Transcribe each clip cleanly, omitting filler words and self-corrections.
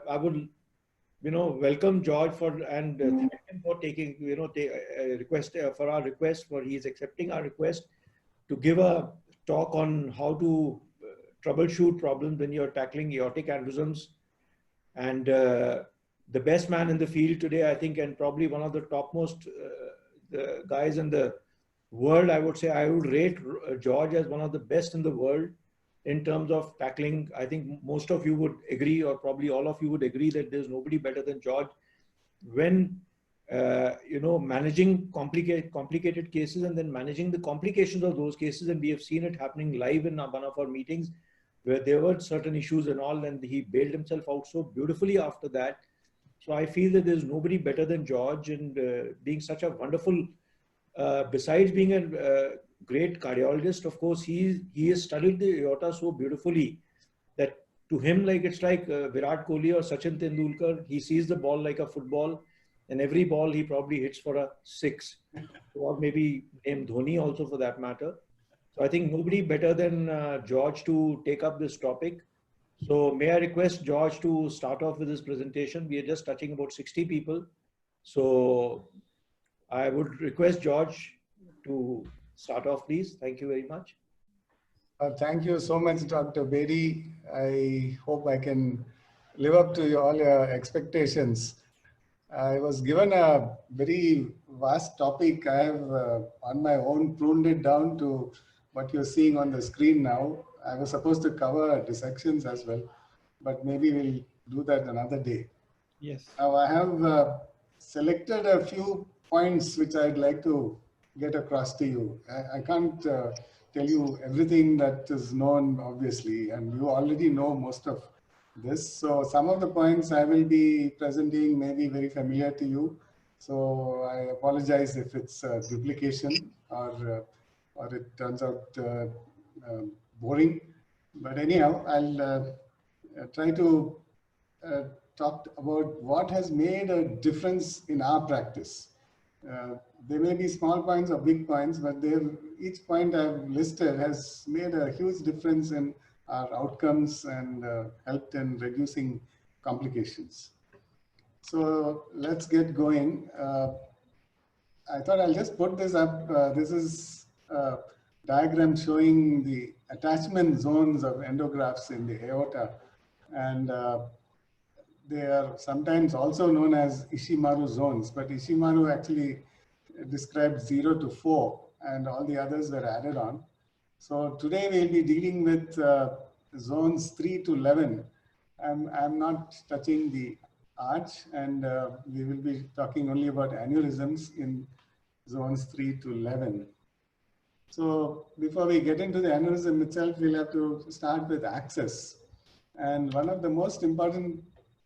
I would, welcome George for and thank him for taking, request for our request for he is accepting our request to give a talk on how to troubleshoot problems when you're tackling aortic aneurysms. And the best man in the field today, I think, and probably one of the topmost the guys in the world, I would say, I would rate George as one of the best in the world in terms of tackling. I think most of you would agree, or probably all of you would agree, that there's nobody better than George when managing complicated cases and then managing the complications of those cases. And we have seen it happening live in one of our meetings where there were certain issues and all, and he bailed himself out so beautifully after that. So I feel that there's nobody better than George, and being such a wonderful, besides being a great cardiologist, of course, he has studied the aorta so beautifully that to him, like it's like Virat Kohli or Sachin Tendulkar, he sees the ball like a football, and every ball he probably hits for a six, or maybe name Dhoni also for that matter. So I think nobody better than George to take up this topic. So may I request George to start off with his presentation? We are just touching about 60 people. So I would request George to start off, please. Thank you very much. Thank you so much, Dr. Bedi. I hope I can live up to all your expectations. I was given a very vast topic. I have on my own pruned it down to what you're seeing on the screen now. I was supposed to cover dissections as well, but maybe we'll do that another day. Yes. Now I have selected a few points which I'd like to get across to you. I can't tell you everything that is known, obviously, and you already know most of this. So some of the points I will be presenting may be very familiar to you. So I apologize if it's duplication or it turns out boring. But anyhow, I'll try to talk about what has made a difference in our practice. There may be small points or big points, but each point I've listed has made a huge difference in our outcomes and helped in reducing complications. So let's get going. I thought I'll just put this up. This is a diagram showing the attachment zones of endografts in the aorta. And they are sometimes also known as Ishimaru zones, but Ishimaru actually described 0 to 4, and all the others were added on. So today we'll be dealing with zones 3 to 11. I'm not touching the arch, and we will be talking only about aneurysms in zones 3 to 11. So before we get into the aneurysm itself, we'll have to start with access. And one of the most important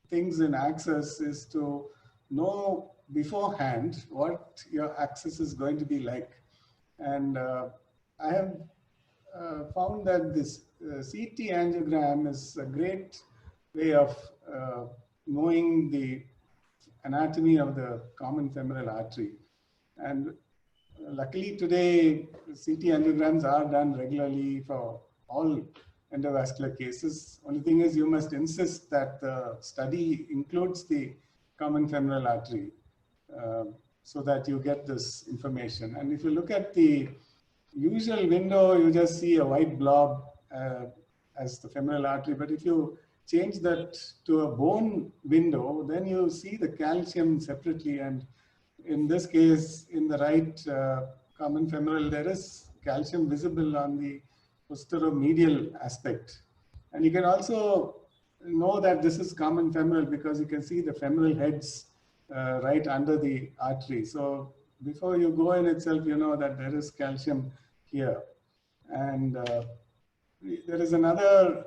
things in access is to know beforehand what your access is going to be like. And I have found that this CT angiogram is a great way of knowing the anatomy of the common femoral artery. And luckily today, CT angiograms are done regularly for all endovascular cases. Only thing is you must insist that the study includes the common femoral artery so that you get this information. And if you look at the usual window, you just see a white blob as the femoral artery. But if you change that to a bone window, then you see the calcium separately. And in this case, in the right common femoral, there is calcium visible on the posteromedial aspect. And you can also know that this is common femoral because you can see the femoral heads right under the artery. So before you go in itself, you know that there is calcium here. And there is another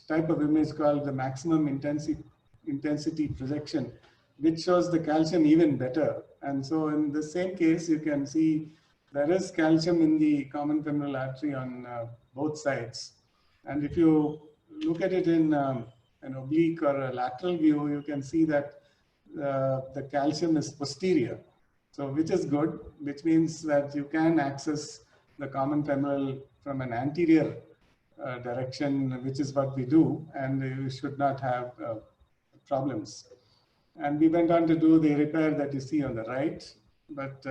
type of image called the maximum intensity projection, which shows the calcium even better. And so in the same case, you can see there is calcium in the common femoral artery on both sides. And if you look at it in an oblique or a lateral view, you can see that the calcium is posterior. So which is good, which means that you can access the common femoral from an anterior direction, which is what we do, and you should not have problems. And we went on to do the repair that you see on the right. But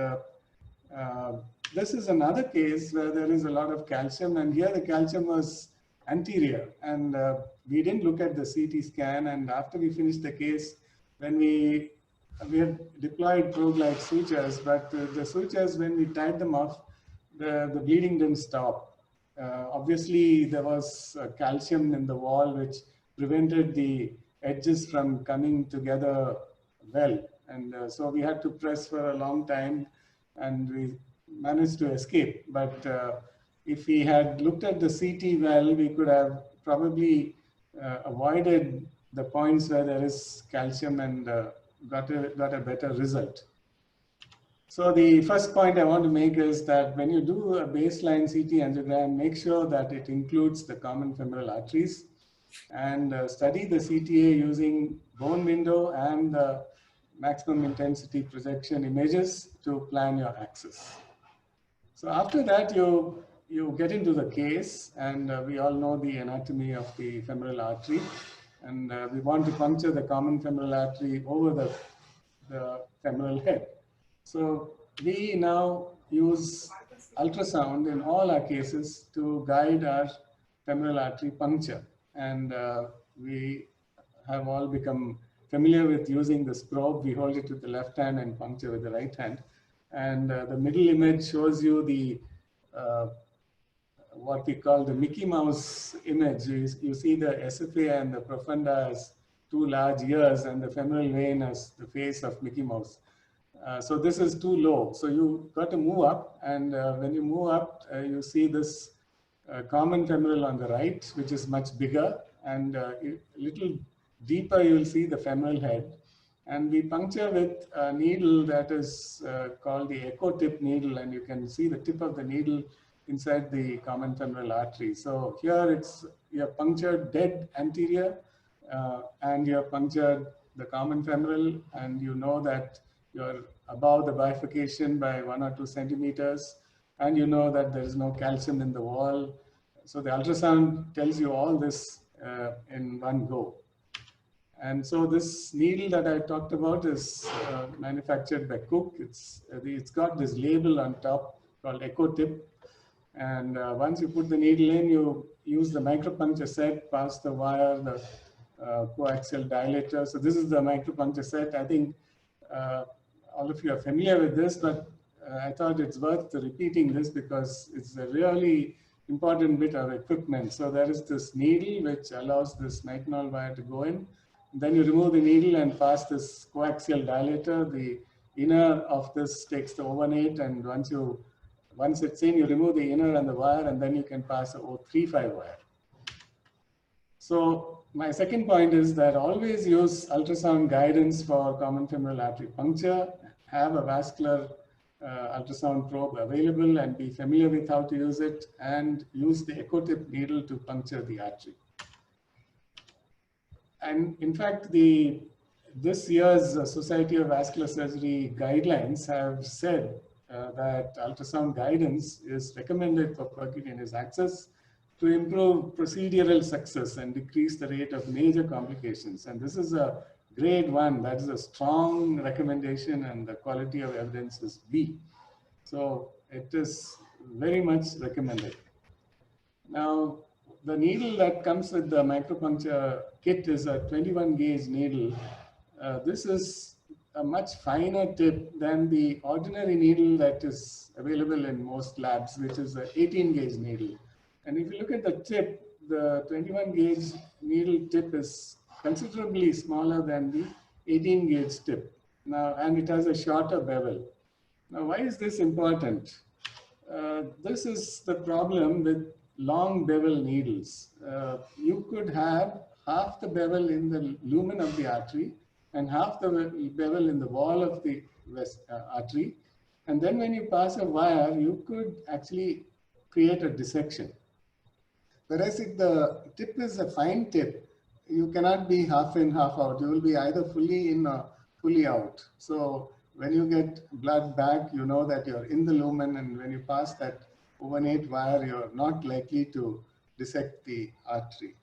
this is another case where there is a lot of calcium, and here the calcium was anterior, and we didn't look at the CT scan. And after we finished the case, when we had deployed ProGlide sutures, but the sutures, when we tied them off, the bleeding didn't stop. Obviously, there was calcium in the wall, which prevented the edges from coming together well. And so we had to press for a long time, and we managed to escape. But if we had looked at the CT well, we could have probably avoided the points where there is calcium and got a better result. So the first point I want to make is that when you do a baseline CT angiogram, make sure that it includes the common femoral arteries, and study the CTA using bone window and the maximum intensity projection images to plan your access. So after that, you get into the case, and we all know the anatomy of the femoral artery, and we want to puncture the common femoral artery over the femoral head. So we now use ultrasound in all our cases to guide our femoral artery puncture. And we have all become familiar with using this probe. We hold it with the left hand and puncture with the right hand. And the middle image shows you the what we call the Mickey Mouse image. You see the SFA and the profunda as two large ears, and the femoral vein as the face of Mickey Mouse. So this is too low. So you got to move up, and when you move up, you see this common femoral on the right, which is much bigger, and a little deeper you'll see the femoral head. And we puncture with a needle that is called the echo tip needle, and you can see the tip of the needle inside the common femoral artery. So here you're punctured dead anterior, and you're punctured the common femoral, and you know that you're above the bifurcation by 1 or 2 centimeters, and you know that there is no calcium in the wall. So the ultrasound tells you all this in one go. And so this needle that I talked about is manufactured by Cook. It's got this label on top called Echo Tip. And once you put the needle in, you use the micropuncture set, pass the wire, the coaxial dilator. So this is the micropuncture set. I think all of you are familiar with this, but I thought it's worth repeating this because it's a really important bit of equipment. So there is this needle which allows this nitinol wire to go in. Then you remove the needle and pass this coaxial dilator. The inner of this takes the overnight, and once it's in, you remove the inner and the wire, and then you can pass a 035 wire. So my second point is that always use ultrasound guidance for common femoral artery puncture. Have a vascular ultrasound probe available and be familiar with how to use it, and use the echo tip needle to puncture the artery. And in fact, this year's Society of Vascular Surgery guidelines have said that ultrasound guidance is recommended for percutaneous access to improve procedural success and decrease the rate of major complications. And this is a grade 1, that is a strong recommendation, and the quality of evidence is B. So it is very much recommended. Now, the needle that comes with the micropuncture kit is a 21 gauge needle. This is a much finer tip than the ordinary needle that is available in most labs, which is an 18 gauge needle. And if you look at the tip, the 21 gauge needle tip is considerably smaller than the 18 gauge tip. Now, and it has a shorter bevel. Now, why is this important? This is the problem with long bevel needles. You could have half the bevel in the lumen of the artery and half the bevel in the wall of the artery. And then when you pass a wire, you could actually create a dissection. Whereas if the tip is a fine tip, you cannot be half in, half out. You will be either fully in or fully out. So when you get blood back, you know that you're in the lumen, and when you pass that overnight wire, you're not likely to dissect the artery.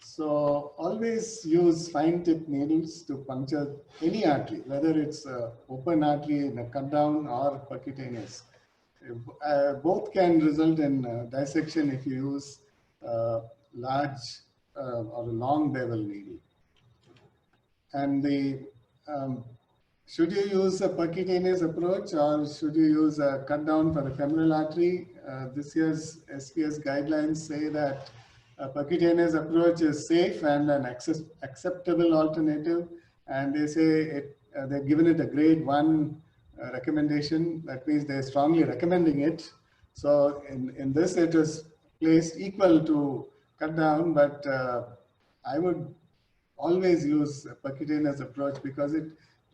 So always use fine tip needles to puncture any artery, whether it's an open artery in a cut down or percutaneous. Both can result in dissection if you use large or a long bevel needle. And should you use a percutaneous approach or should you use a cut down for the femoral artery? This year's SPS guidelines say that a percutaneous approach is safe and an acceptable alternative. And they say they've given it a grade 1 recommendation. That means they're strongly recommending it. So in this, it is placed equal to cut down, but I would always use a percutaneous approach because it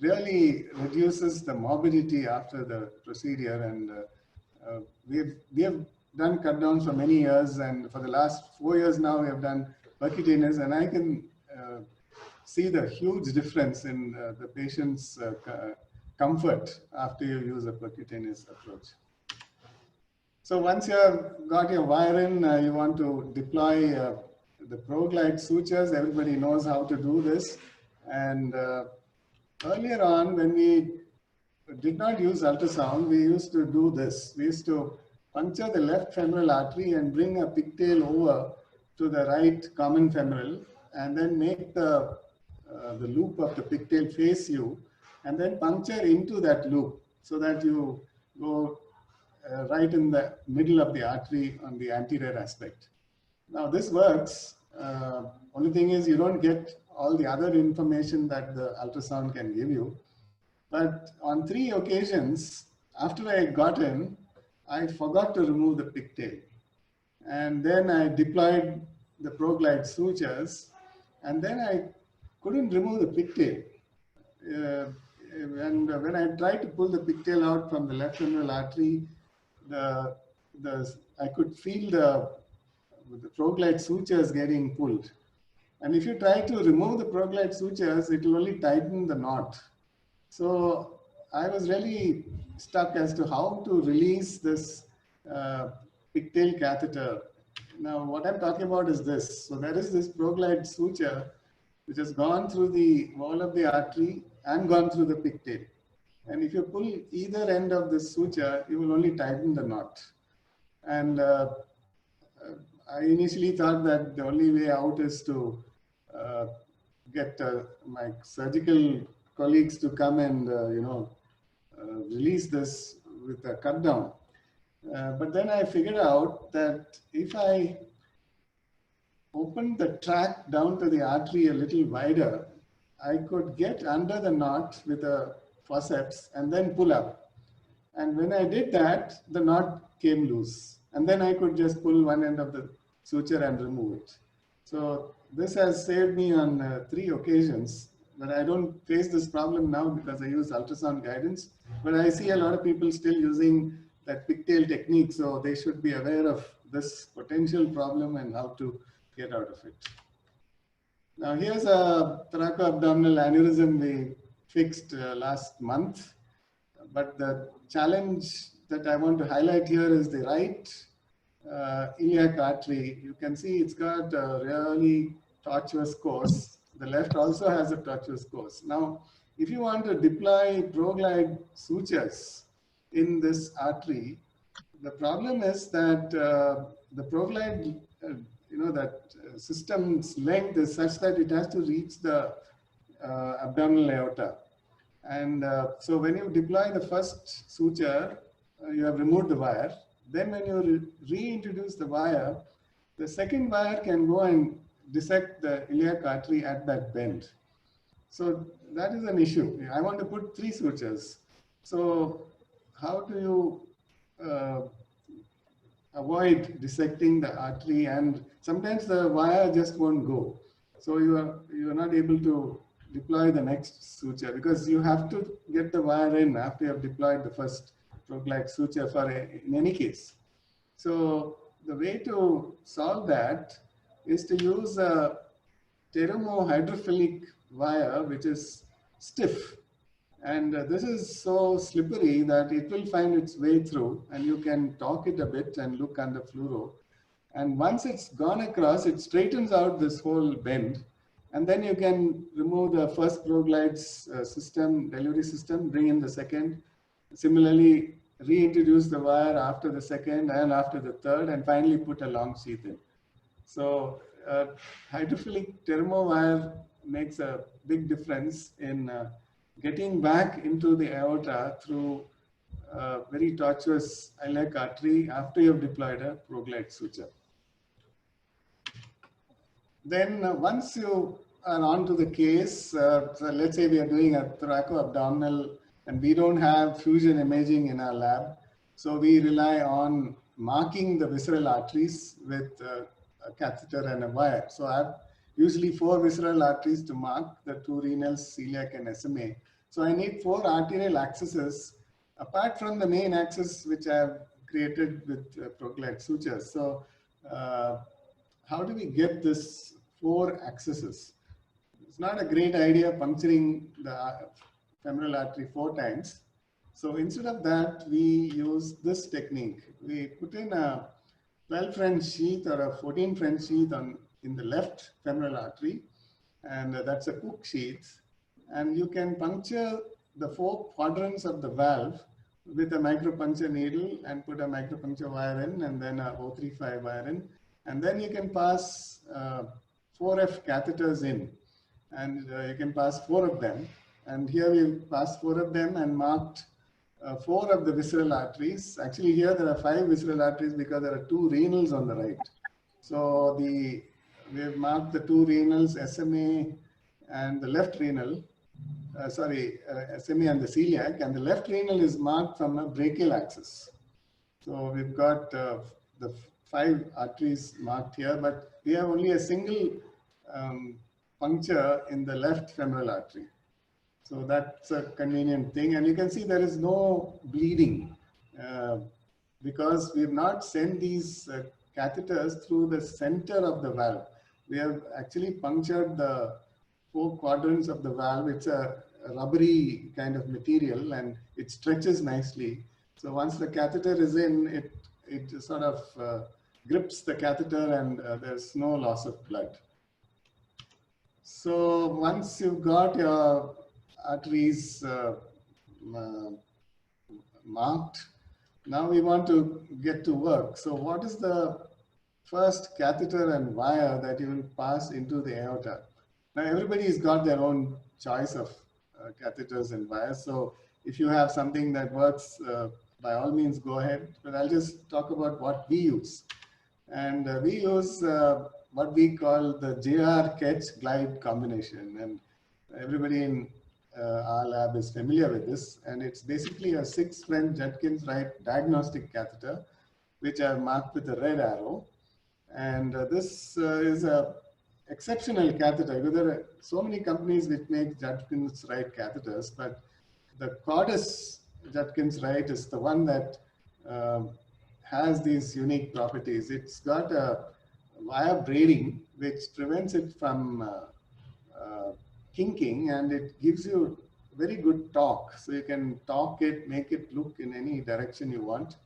really reduces the morbidity after the procedure. And we have done cut downs for many years, and for the last 4 years now we have done percutaneous, and I can see the huge difference in the patient's comfort after you use a percutaneous approach. So once you have got your wire in, you want to deploy the ProGlide sutures. Everybody knows how to do this. And earlier on, when we did not use ultrasound, we used to do this. We used to puncture the left femoral artery and bring a pigtail over to the right common femoral, and then make the loop of the pigtail face you, and then puncture into that loop so that you go right in the middle of the artery on the anterior aspect. Now this works. Only thing is you don't get all the other information that the ultrasound can give you. But on 3 occasions, after I got in, I forgot to remove the pigtail. And then I deployed the ProGlide sutures, and then I couldn't remove the pigtail. And when I tried to pull the pigtail out from the left femoral artery, I could feel the ProGlide sutures getting pulled. And if you try to remove the ProGlide sutures, it will only tighten the knot. So I was really stuck as to how to release this pigtail catheter. Now what I'm talking about is this. So there is this ProGlide suture which has gone through the wall of the artery and gone through the pigtail. And if you pull either end of the suture, you will only tighten the knot. And I initially thought that the only way out is to get my surgical colleagues to come and release this with a cut down. But then I figured out that if I open the track down to the artery a little wider, I could get under the knot with a forceps and then pull up. And when I did that, the knot came loose. And then I could just pull one end of the suture and remove it. So this has saved me on 3 occasions. But I don't face this problem now because I use ultrasound guidance. But I see a lot of people still using that pigtail technique. So they should be aware of this potential problem and how to get out of it. Now here's a thoracoabdominal aneurysm we fixed last month. But the challenge that I want to highlight here is the right iliac artery. You can see it's got a really tortuous course. The left also has a tortuous course. Now, if you want to deploy ProGlide sutures in this artery, the problem is that the ProGlide, system's length is such that it has to reach the abdominal aorta. And so when you deploy the first suture, you have removed the wire. Then when you reintroduce the wire, the second wire can go and dissect the iliac artery at that bend. So that is an issue. I want to put 3 sutures. So how do you avoid dissecting the artery? And sometimes the wire just won't go. So you are not able to deploy the next suture because you have to get the wire in after you have deployed the first ProGlide suture in any case. So the way to solve that is to use a pteromohydrophilic wire which is stiff, and this is so slippery that it will find its way through, and you can torque it a bit and look under fluoro, And once it's gone across, it straightens out this whole bend. And then you can remove the first ProGlides system, delivery system, bring in the second. Similarly, reintroduce the wire after the second and after the third, and finally put a long sheath in. So hydrophilic Terumo wire makes a big difference in getting back into the aorta through very tortuous iliac artery after you've deployed a ProGlide suture. Then once you are on to the case, so let's say we are doing a thoracoabdominal and we don't have fusion imaging in our lab. So we rely on marking the visceral arteries with a catheter and a wire. So I have usually 4 visceral arteries to mark, the 2 renals, celiac and SMA. So I need 4 arterial axes apart from the main axis which I have created with ProGlide sutures. So how do we get this 4 axes? It's not a great idea puncturing the femoral artery 4 times. So instead of that, we use this technique. We put in a 12 French sheath or a 14 French sheath in the left femoral artery, and that's a Cook sheath. And you can puncture the 4 quadrants of the valve with a micropuncture needle and put a micropuncture wire in, and then a 035 wire in. And then you can pass 4F catheters in, and you can pass 4 of them. And here we passed 4 of them and marked 4 of the visceral arteries. Actually, here there are 5 visceral arteries because there are 2 renals on the right. So we have marked the 2 renals, SMA and the left renal. SMA and the celiac, and the left renal is marked from a brachial axis. So we've got the 5 arteries marked here, but we have only a single puncture in the left femoral artery. So that's a convenient thing. And you can see there is no bleeding because we have not sent these catheters through the center of the valve. We have actually punctured the 4 quadrants of the valve. It's a rubbery kind of material and it stretches nicely. So once the catheter is in, it sort of grips the catheter and there's no loss of blood. So once you've got your arteries marked, now we want to get to work. So what is the first catheter and wire that you will pass into the aorta? Now everybody's got their own choice of catheters and wires. So if you have something that works, by all means go ahead. But I'll just talk about what we use. And we use what we call the JR Ketch Glide combination. And everybody in our lab is familiar with this. And it's basically a 6 French Judkins Wright diagnostic catheter, which I've marked with a red arrow. And this is a exceptional catheter. Because there are so many companies which make Judkins Wright catheters, but the Cordis Judkins Wright is the one that has these unique properties. It's got a wire braiding which prevents it from kinking, and it gives you very good torque. So you can torque it, make it look in any direction you want.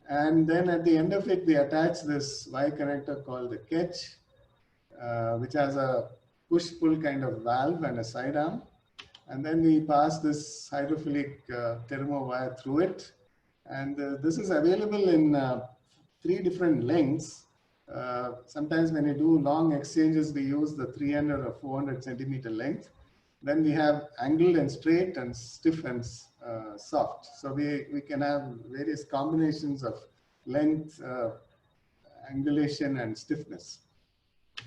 And then at the end of it, we attach this Y connector called the Ketch, which has a push-pull kind of valve and a side arm. And then we pass this hydrophilic Terumo wire through it. And this is available in 3 different lengths. Sometimes when you do long exchanges, we use the 300 or 400 centimeter length. Then we have angled and straight and stiff and soft. So we can have various combinations of length, angulation and stiffness.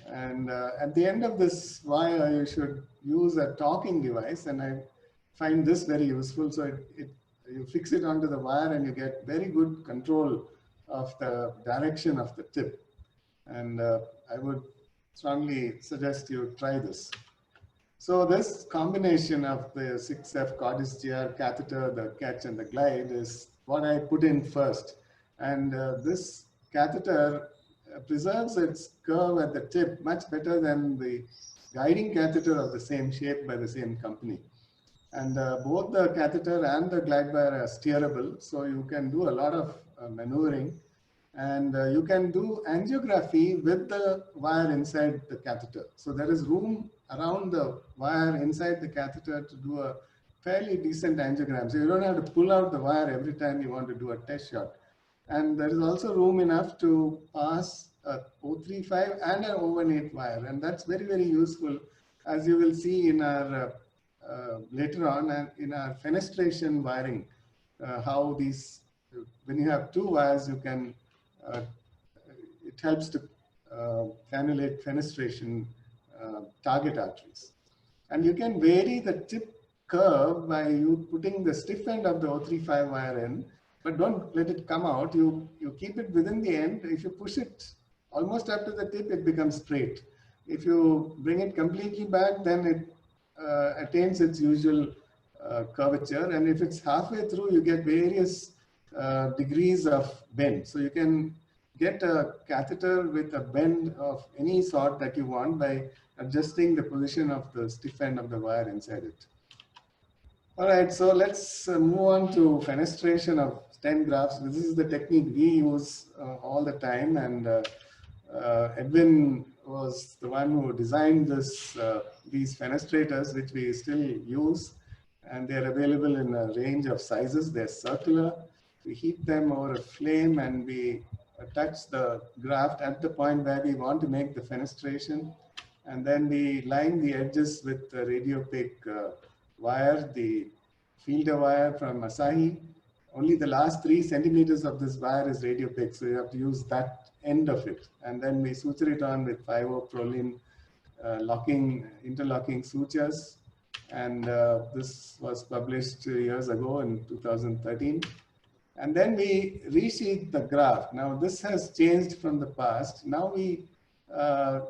And at the end of this wire, you should use a torquing device. And I find this very useful. So you fix it onto the wire and you get very good control of the direction of the tip. And I would strongly suggest you try this. So this combination of the 6F Cordis JR catheter, the Ketch and the Glide is what I put in first. And this catheter preserves its curve at the tip much better than the guiding catheter of the same shape by the same company. And both the catheter and the glide wire are steerable, so you can do a lot of maneuvering. And you can do angiography with the wire inside the catheter. So there is room around the wire inside the catheter to do a fairly decent angiogram. So you don't have to pull out the wire every time you want to do a test shot. And there is also room enough to pass a 035 and an 018 wire. And that's very, very useful, as you will see in our later on and in our fenestration wiring, how these, when you have two wires, you can, it helps to cannulate fenestration target arteries. And you can vary the tip curve by you putting the stiff end of the 035 wire in, but don't let it come out. You keep it within the end. If you push it almost up to the tip, it becomes straight. If you bring it completely back, then it attains its usual curvature. And if it's halfway through, you get various degrees of bend. So you can get a catheter with a bend of any sort that you want by adjusting the position of the stiff end of the wire inside it. All right, so let's move on to fenestration of stent grafts. This is the technique we use all the time, and Edwin was the one who designed this, these fenestrators, which we still use, and they're available in a range of sizes. They're circular. We heat them over a flame, and we attach the graft at the point where we want to make the fenestration, and then we line the edges with the radiopaque wire, the fielder wire from Asahi. Only the last 3 centimeters of this wire is radiopaque, so you have to use that end of it. And then we suture it on with 5-O-Prolene interlocking sutures. And this was published years ago in 2013. And then we resheath the graft. Now this has changed from the past. Now we,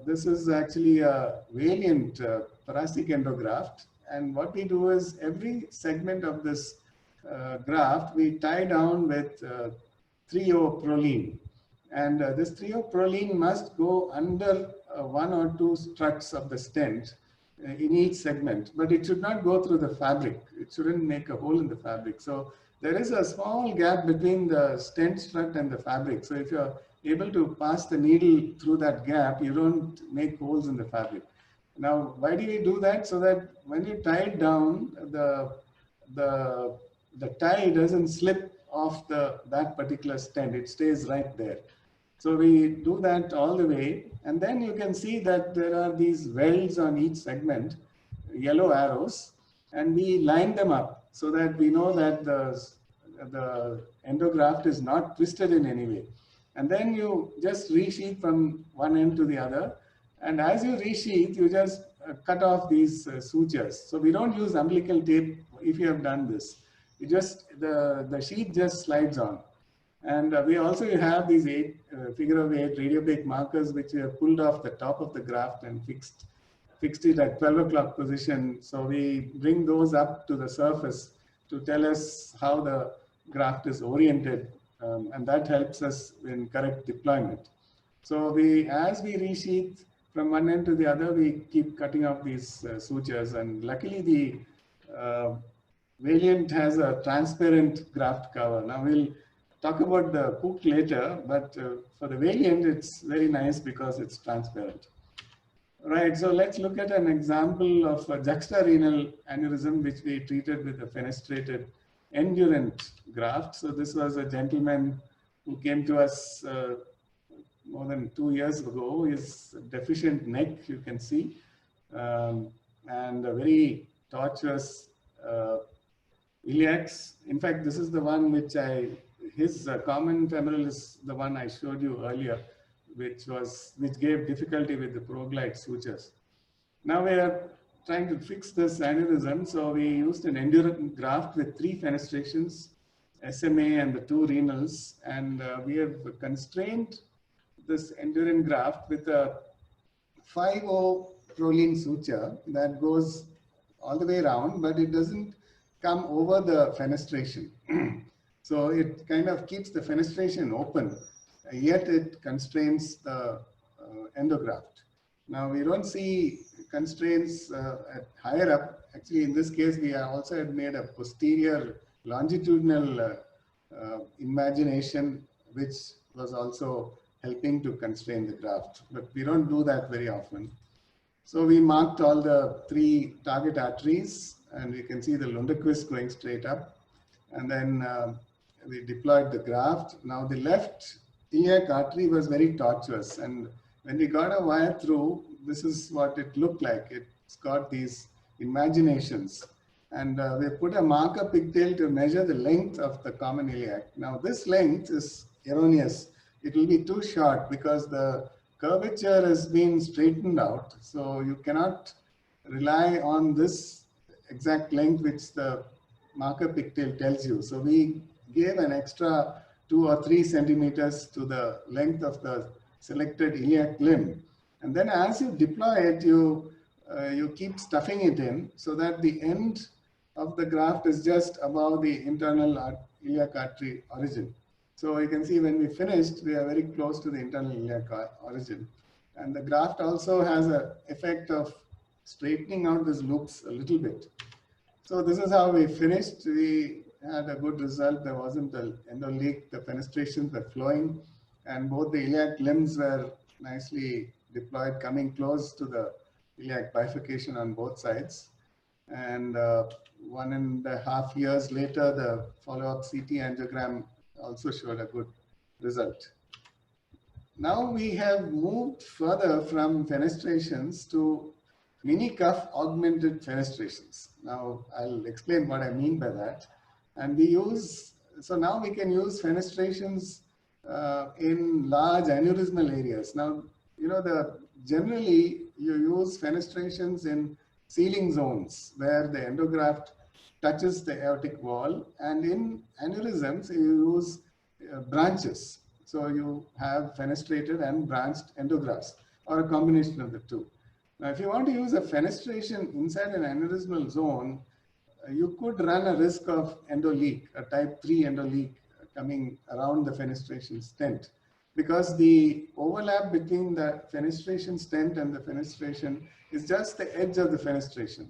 this is actually a Valiant thoracic endograft. And what we do is every segment of this graft, we tie down with 3-O-Prolene. And this 3-O-Prolene must go under 1 or 2 struts of the stent in each segment, but it should not go through the fabric. It shouldn't make a hole in the fabric. So there is a small gap between the stent strut and the fabric. So if you're able to pass the needle through that gap, you don't make holes in the fabric. Now, why do we do that? So that when you tie it down, the tie doesn't slip off that particular stent. It stays right there. So we do that all the way. And then you can see that there are these welds on each segment, yellow arrows, and we line them up so that we know that the endograft is not twisted in any way. And then you just resheath from one end to the other. And as you resheath, you just cut off these sutures. So we don't use umbilical tape if you have done this. You just, the sheath just slides on. And we also have these figure of 8 radiopaque markers, which we have pulled off the top of the graft and fixed it at 12 o'clock position. So we bring those up to the surface to tell us how the graft is oriented. And that helps us in correct deployment. So as we resheath from one end to the other, we keep cutting off these sutures. And luckily the Valiant has a transparent graft cover. Now we'll talk about the Cook later, but for the Valiant, it's very nice because it's transparent. Right, so let's look at an example of a juxtarenal aneurysm, which we treated with a fenestrated Endurant graft. So this was a gentleman who came to us more than 2 years ago. His deficient neck, you can see, and a very tortuous iliacs. In fact, this is the one which his common femoral is the one I showed you earlier, which gave difficulty with the ProGlide sutures. Now we are trying to fix this aneurysm, so we used an Endurant graft with 3 fenestrations, SMA and the 2 renals, and we have constrained this Endurant graft with a 5-O-Prolene suture that goes all the way around, but it doesn't come over the fenestration. So it kind of keeps the fenestration open, yet it constrains the endograft. Now we don't see constraints higher up. Actually, in this case, we also had made a posterior longitudinal invagination, which was also helping to constrain the graft, but we don't do that very often. So we marked all the 3 target arteries, and you can see the Lundquist going straight up. And then we deployed the graft. Now the left iliac artery was very tortuous, and when we got a wire through, this is what it looked like. It's got these imaginations. And we put a marker pigtail to measure the length of the common iliac. Now this length is erroneous. It will be too short because the curvature has been straightened out. So you cannot rely on this exact length which the marker pigtail tells you. So we gave an extra 2 or 3 centimeters to the length of the selected iliac limb. And then as you deploy it, you keep stuffing it in so that the end of the graft is just above the internal iliac artery origin. So you can see when we finished, we are very close to the internal iliac origin. And the graft also has an effect of straightening out these loops a little bit. So this is how we finished. We had a good result. There wasn't an endo leak. The fenestrations were flowing, and both the iliac limbs were nicely deployed, coming close to the iliac bifurcation on both sides. And 1.5 years later, the follow-up CT angiogram also showed a good result. Now we have moved further from fenestrations to mini cuff augmented fenestrations. Now I'll explain what I mean by that. And we use, so now we can use fenestrations in large aneurysmal areas. Now, you know, generally you use fenestrations in sealing zones where the endograft touches the aortic wall, and in aneurysms you use branches. So you have fenestrated and branched endografts, or a combination of the two. Now, if you want to use a fenestration inside an aneurysmal zone, you could run a risk of endo leak, a type 3 endo leak coming around the fenestration stent, because the overlap between the fenestration stent and the fenestration is just the edge of the fenestration.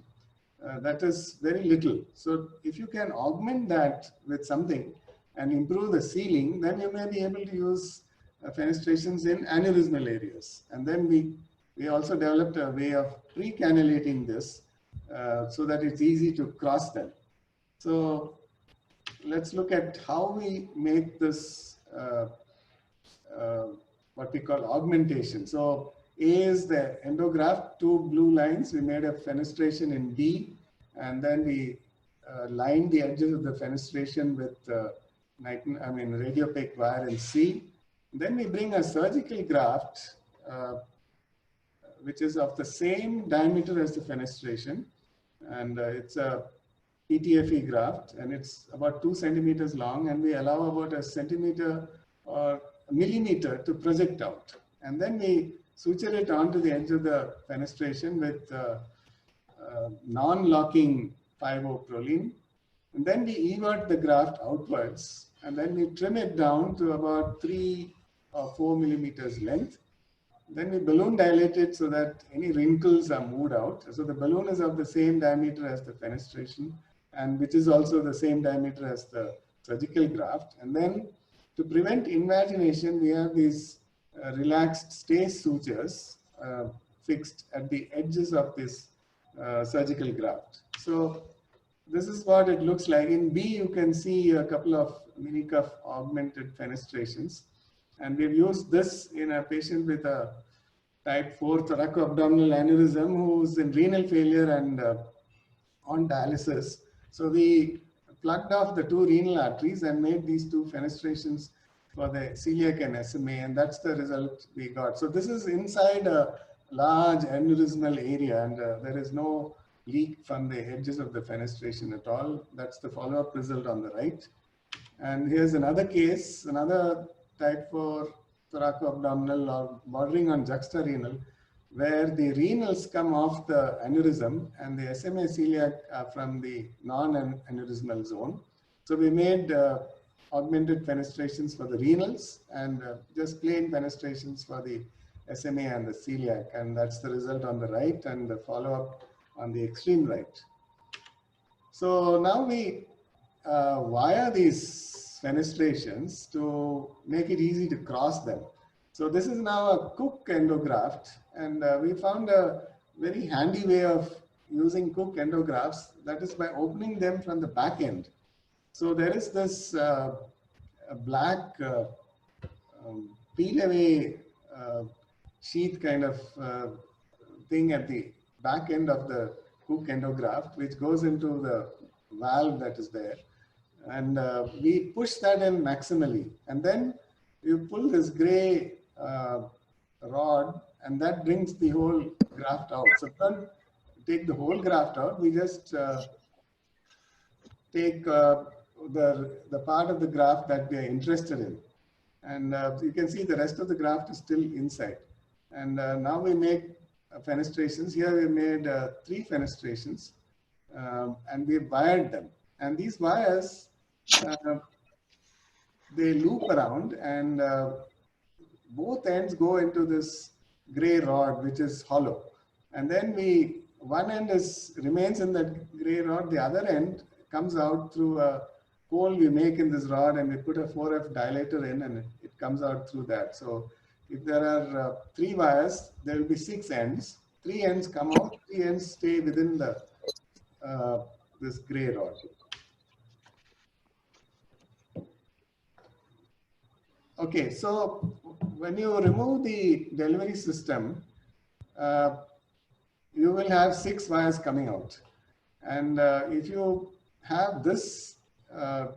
That is very little. So if you can augment that with something and improve the sealing, then you may be able to use fenestrations in aneurysmal areas. And then we also developed a way of pre-cannulating this so that it's easy to cross them. So let's look at how we make this what we call augmentation. So A is the endograft, 2 blue lines. We made a fenestration in B, and then we lined the edges of the fenestration with radiopaque wire in C. Then we bring a surgical graft, which is of the same diameter as the fenestration, and it's a PTFE graft, and it's about 2 centimeters long, and we allow about a centimeter or a millimeter to project out. And then we suture it onto the edge of the fenestration with non-locking 5-O-proline. And then we evert the graft outwards, and then we trim it down to about 3 or 4 millimeters length. Then we balloon dilate it so that any wrinkles are moved out. So the balloon is of the same diameter as the fenestration, and which is also the same diameter as the surgical graft. And then to prevent invagination, we have these relaxed stase sutures fixed at the edges of this surgical graft. So this is what it looks like. In B, you can see a couple of mini cuff augmented fenestrations. And we've used this in a patient with a type 4 thoracoabdominal aneurysm who's in renal failure and on dialysis. So we plugged off the 2 renal arteries and made these 2 fenestrations for the celiac and SMA, and that's the result we got. So this is inside a large aneurysmal area, and there is no leak from the edges of the fenestration at all. That's the follow-up result on the right. And here's another case, another type 4 thoracoabdominal or bordering on juxtarenal, where the renals come off the aneurysm and the SMA celiac are from the non-aneurysmal zone. So we made augmented fenestrations for the renals and just plain fenestrations for the SMA and the celiac, and that's the result on the right and the follow-up on the extreme right. So now we wire these fenestrations to make it easy to cross them. So this is now a Cook endograft, and we found a very handy way of using Cook endografts, that is by opening them from the back end. So there is this black peel away sheath kind of thing at the back end of the Cook endograft, which goes into the valve that is there. And we push that in maximally. And then you pull this gray rod, and that brings the whole graft out. So don't take the whole graft out. We just take the part of the graft that we are interested in. And you can see the rest of the graft is still inside. And now we make fenestrations. Here we made 3 fenestrations, and we wired them. And these wires, they loop around, and both ends go into this gray rod, which is hollow. And then one end remains in that gray rod, the other end comes out through a hole we make in this rod, and we put a 4F dilator in, and it comes out through that. So if there are 3 wires, there will be 6 ends. 3 ends come out, 3 ends stay within the this gray rod. Okay, so when you remove the delivery system, you will have 6 wires coming out. And if you have this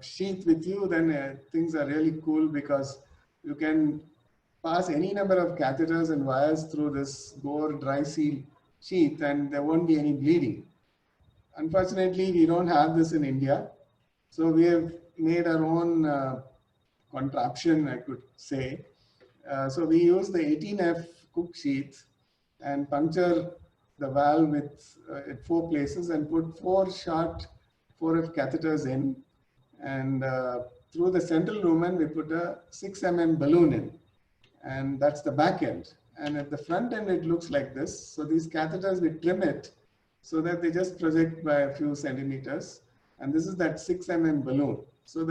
sheath with you, then things are really cool, because you can pass any number of catheters and wires through this Gore dry seal sheath, and there won't be any bleeding. Unfortunately, we don't have this in India. So we have made our own contraption, I could say. So we use the 18F Cook sheath and puncture the valve with at 4 places and put 4 short 4F catheters in. And through the central lumen, we put a 6 mm balloon in. And that's the back end. And at the front end, it looks like this. So these catheters, we trim it so that they just project by a few centimeters. And this is that 6 mm balloon. So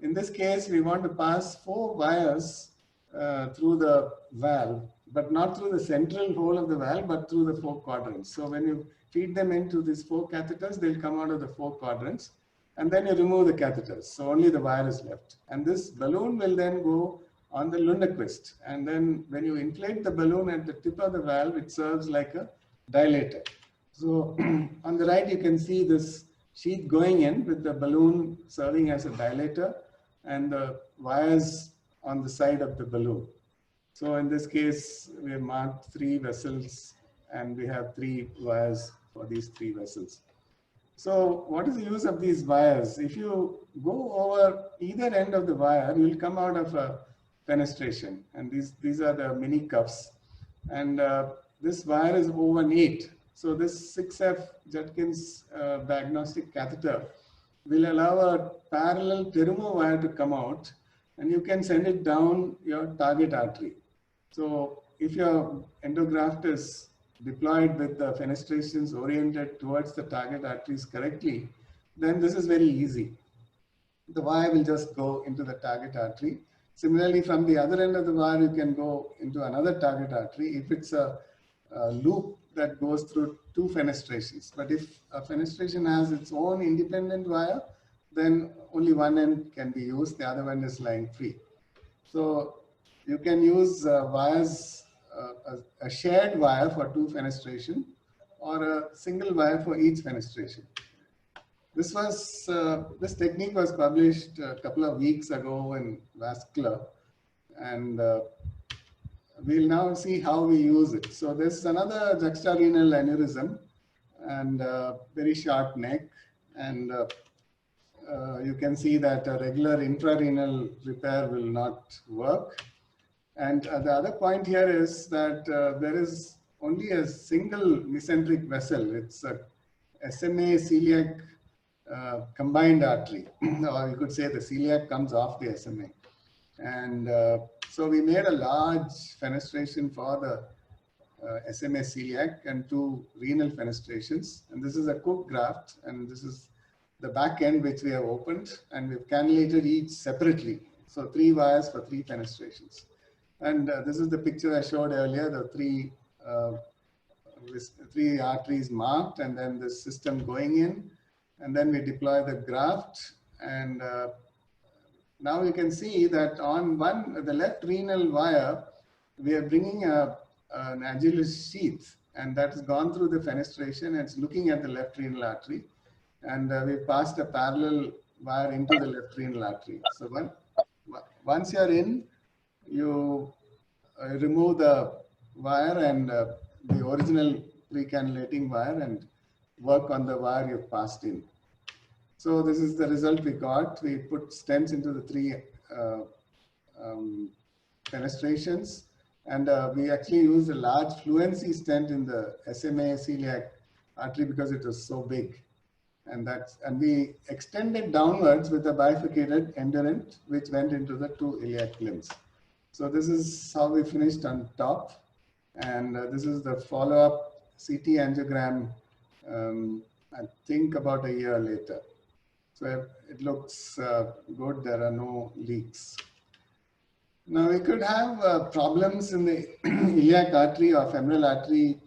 in this case, we want to pass 4 wires through the valve, but not through the central hole of the valve, but through the 4 quadrants. So when you feed them into these 4 catheters, they'll come out of the 4 quadrants. And then you remove the catheters. So only the wire is left. And this balloon will then go on the Lundquist. And then when you inflate the balloon at the tip of the valve, it serves like a dilator. So on the right, you can see this sheath going in with the balloon serving as a dilator and the wires on the side of the balloon. So in this case, we have marked 3 vessels, and we have 3 wires for these 3 vessels. So what is the use of these wires? If you go over either end of the wire, you will come out of a fenestration. And these are the mini cuffs. And this wire is O18. So this 6F Judkins diagnostic catheter will allow a parallel Terumo wire to come out, and you can send it down your target artery. So if your endograft is deployed with the fenestrations oriented towards the target arteries correctly, then this is very easy. The wire will just go into the target artery. Similarly, from the other end of the wire, you can go into another target artery if it's a loop that goes through 2 fenestrations. But if a fenestration has its own independent wire, then only one end can be used, the other one is lying free. So you can use wires, a shared wire for 2 fenestration, or a single wire for each fenestration. This technique was published a couple of weeks ago in Vascular, and we'll now see how we use it. So this is another juxtarenal aneurysm, and very short neck, and you can see that a regular intrarenal repair will not work. And the other point here is that there is only a single mesenteric vessel. It's a SMA celiac combined artery, or you could say the celiac comes off the SMA. And so we made a large fenestration for the SMA celiac and 2 renal fenestrations. And this is a Cook graft, and this is the back end which we have opened, and we've cannulated each separately. So 3 wires for 3 fenestrations. And this is the picture I showed earlier, the three arteries marked, and then the system going in, and then we deploy the graft. And now you can see that on the left renal wire, we are bringing an Agilis sheath, and that has gone through the fenestration and it's looking at the left renal artery. And we passed a parallel wire into the left renal artery. So once you're in, you remove the wire and the original pre-cannulating wire and work on the wire you've passed in. So this is the result we got. We put stents into the 3 fenestrations, and we actually used a large fluency stent in the SMA celiac artery because it was so big. And we extended downwards with a bifurcated endurant, which went into the 2 iliac limbs. So this is how we finished on top. And this is the follow-up CT angiogram, I think about a year later. So it looks good. There are no leaks. Now we could have problems in the iliac artery or femoral artery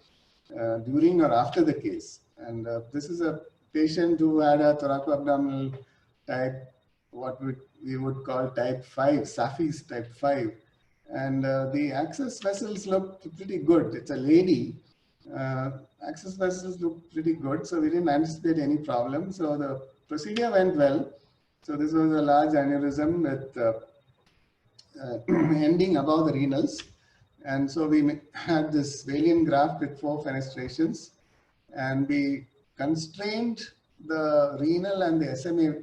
during or after the case. And this is a patient who had a thoracoabdominal type, what we would call type 5, Safi's type 5. And the access vessels look pretty good. It's a lady. Access vessels look pretty good, so we didn't anticipate any problem. So the procedure went well. So this was a large aneurysm with ending above the renals. And so we had this Valiant graft with 4 fenestrations, and we constrained the renal and the SMA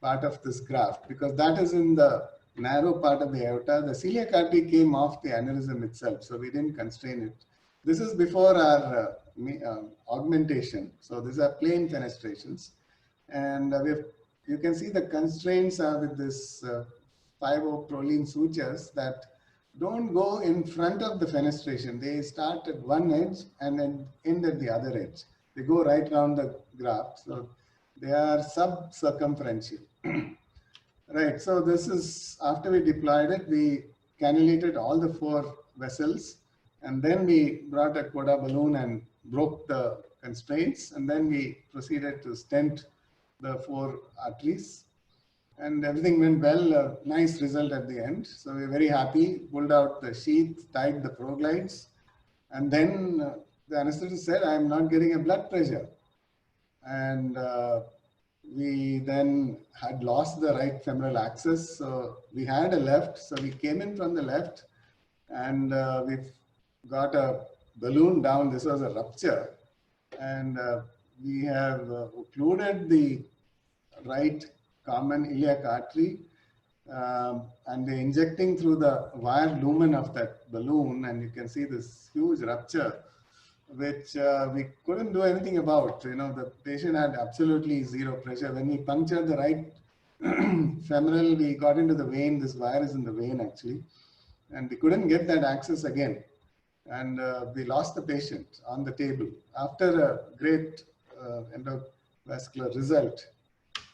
part of this graft because that is in the narrow part of the aorta. The celiac artery came off the aneurysm itself, so we didn't constrain it. This is before our augmentation. So these are plain fenestrations. And you can see the constraints are with this 5-O-proline sutures that don't go in front of the fenestration. They start at one edge and then end at the other edge. They go right around the graft. So they are sub-circumferential. Right, so this is, after we deployed it, we cannulated all the 4 vessels, and then we brought a Coda balloon and broke the constraints, and then we proceeded to stent the 4 arteries, and everything went well. A nice result at the end. So we're very happy, pulled out the sheath, tied the ProGlides, and then the anesthetist said, I'm not getting a blood pressure. And we then had lost the right femoral axis. So we had a left. So we came in from the left, and we've got a balloon down. This was a rupture. And we have occluded the right common iliac artery, and we're injecting through the wire lumen of that balloon. And you can see this huge rupture, which we couldn't do anything about. You know, the patient had absolutely 0 pressure. When we punctured the right femoral, we got into the vein. This wire is in the vein actually, and we couldn't get that access again. And we lost the patient on the table after a great endovascular result.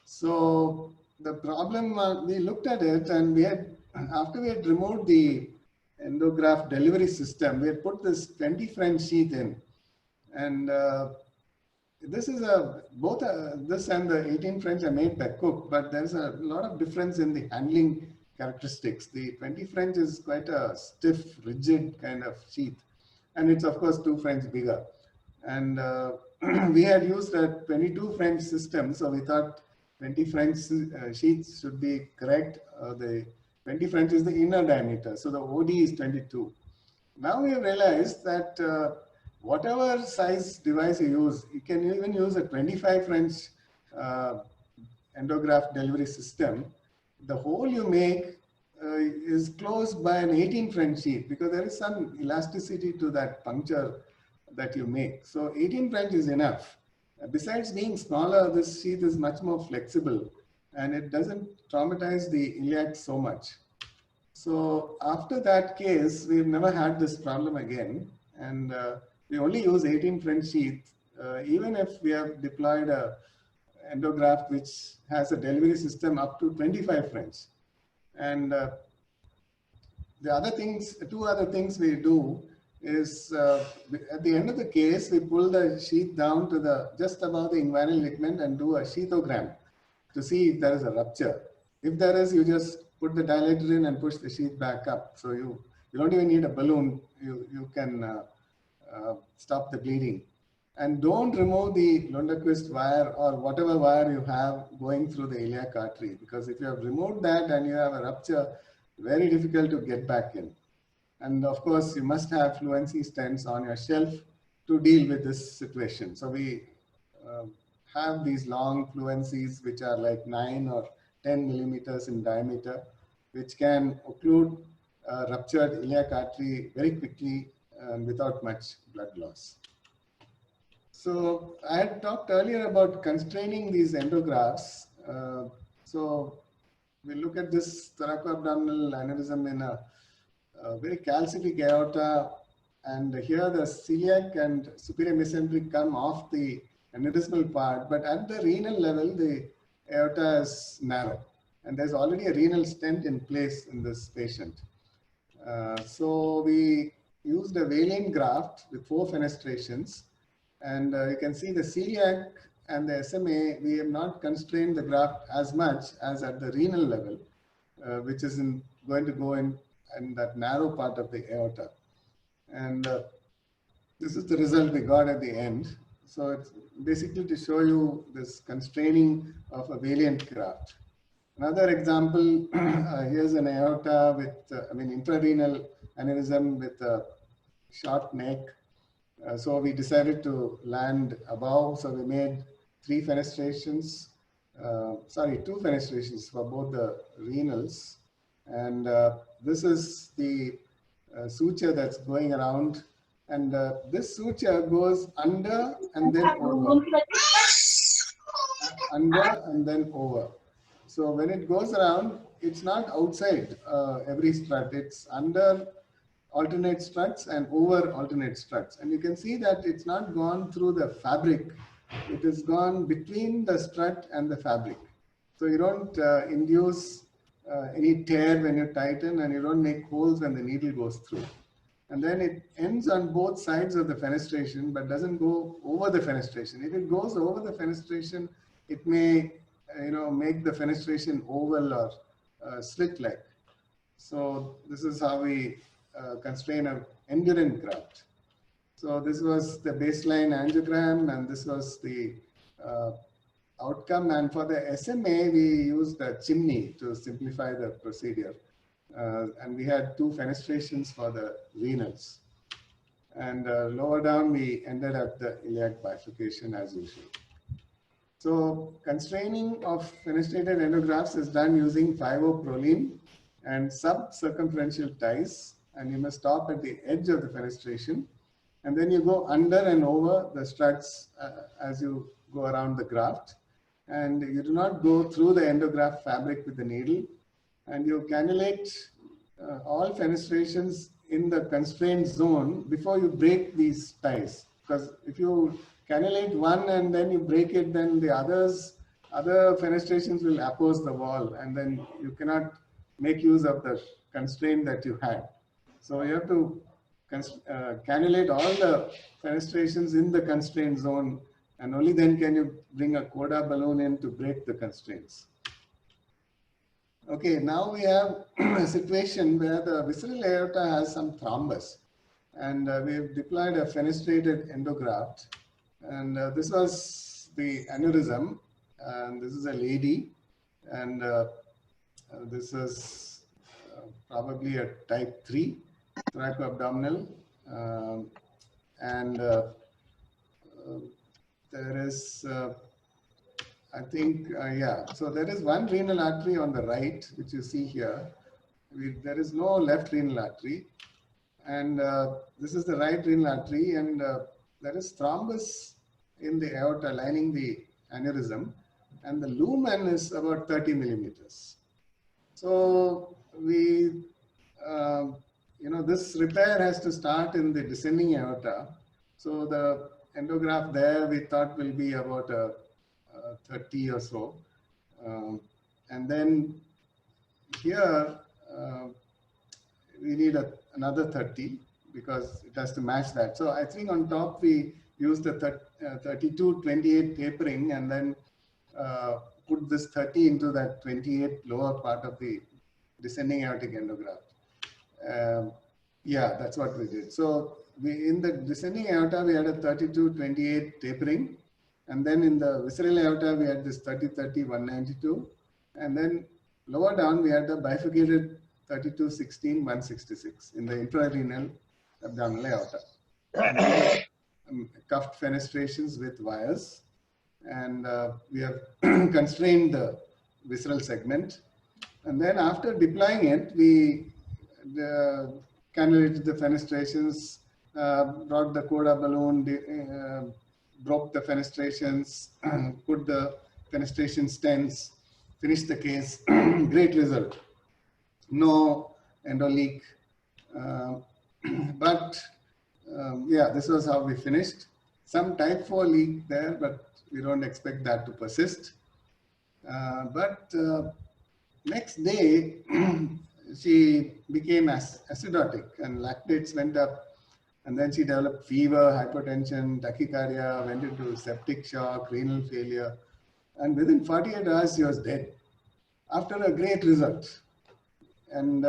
So the problem, we looked at it, and we had, after we had removed the endograft delivery system, we had put this 20 French sheath in. And this is both this and the 18 French are made by Cook, but there's a lot of difference in the handling characteristics. The 20 French is quite a stiff, rigid kind of sheath, and it's of course 2 French bigger. And we had used a 22 French system, so we thought 20 French sheaths should be correct. The 20 French is the inner diameter, so the OD is 22. Now we have realized that whatever size device you use, you can even use a 25 French endograft delivery system. The hole you make is closed by an 18 French sheath because there is some elasticity to that puncture that you make. So 18 French is enough. Besides being smaller, this sheath is much more flexible and it doesn't traumatize the iliac so much. So after that case, we've never had this problem again. And we only use 18 French sheath. Even if we have deployed a endograft which has a delivery system up to 25 French. And the other things, two other things we do is at the end of the case, we pull the sheath down to the just above the inguinal ligament and do a sheathogram to see if there is a rupture. If there is, you just put the dilator in and push the sheath back up. So you don't even need a balloon. You can stop the bleeding. And don't remove the Lundquist wire or whatever wire you have going through the iliac artery, because if you have removed that and you have a rupture, very difficult to get back in. And of course, you must have fluency stents on your shelf to deal with this situation. So we have these long fluencies which are like 9 or 10 millimeters in diameter, which can occlude ruptured iliac artery very quickly and without much blood loss. So I had talked earlier about constraining these endografts. So we look at this thoracoabdominal aneurysm in a very calcific aorta, and here the celiac and superior mesenteric come off the aneurysmal part, but at the renal level, the aorta is narrow, and there's already a renal stent in place in this patient. So we used a Valine graft with 4 fenestrations, and you can see the celiac and the SMA, we have not constrained the graft as much as at the renal level, which is going to go in that narrow part of the aorta. And this is the result we got at the end. So it's basically to show you this constraining of a Valiant graft. Another example, here's an aorta with, intrarenal aneurysm with a short neck. So we decided to land above. So we made 2 fenestrations for both the renals. And this is the suture that's going around. And this suture goes under and then over. Under and then over. So when it goes around, it's not outside every strut. It's under alternate struts and over alternate struts. And you can see that it's not gone through the fabric. It has gone between the strut and the fabric. So you don't induce any tear when you tighten, and you don't make holes when the needle goes through. And then it ends on both sides of the fenestration, but doesn't go over the fenestration. If it goes over the fenestration, it may make the fenestration oval or slit-like. So this is how we constrain an Endurant graft. So this was the baseline angiogram, and this was the outcome. And for the SMA, we used a chimney to simplify the procedure. And we had 2 fenestrations for the renals. And lower down, we ended at the iliac bifurcation as usual. So constraining of fenestrated endografts is done using 5-O-proline and subcircumferential ties. And you must stop at the edge of the fenestration. And then you go under and over the struts as you go around the graft. And you do not go through the endograft fabric with the needle. And you cannulate all fenestrations in the constrained zone before you break these ties. Because if you cannulate one and then you break it, then the other fenestrations will oppose the wall, and then you cannot make use of the constraint that you had. So you have to cannulate all the fenestrations in the constrained zone, and only then can you bring a Coda balloon in to break the constraints. Okay, now we have a situation where the visceral aorta has some thrombus, and we've deployed a fenestrated endograft. And this was the aneurysm, and this is a lady, and this is probably a type 3 thoracoabdominal, and there is I think, so there is one renal artery on the right, which you see here. There is no left renal artery. And this is the right renal artery, and there is thrombus in the aorta lining the aneurysm, and the lumen is about 30 millimeters. So we, this repair has to start in the descending aorta. So the endograft there we thought will be about 30 or so. And then here, we need another 30 because it has to match that. So I think on top we use the 32-28 tapering and then put this 30 into that 28 lower part of the descending aortic endograft. Yeah, that's what we did. So in the descending aorta, we had a 32-28 tapering. And then in the visceral aorta, we had this 30-30-192. And then lower down, we had the bifurcated 32-16-166 in the intrarenal abdominal aorta. And cuffed fenestrations with wires. And we have constrained the visceral segment. And then after deploying it, we cannulated the fenestrations, brought the coda balloon, broke the fenestrations, put the fenestration stents, finished the case. Great result. No endoleak. But yeah, this was how we finished. Some type 4 leak there, but we don't expect that to persist. But next day, she became acidotic and lactates went up. And then she developed fever, hypertension, tachycardia, went into septic shock, renal failure. And within 48 hours, she was dead after a great result. And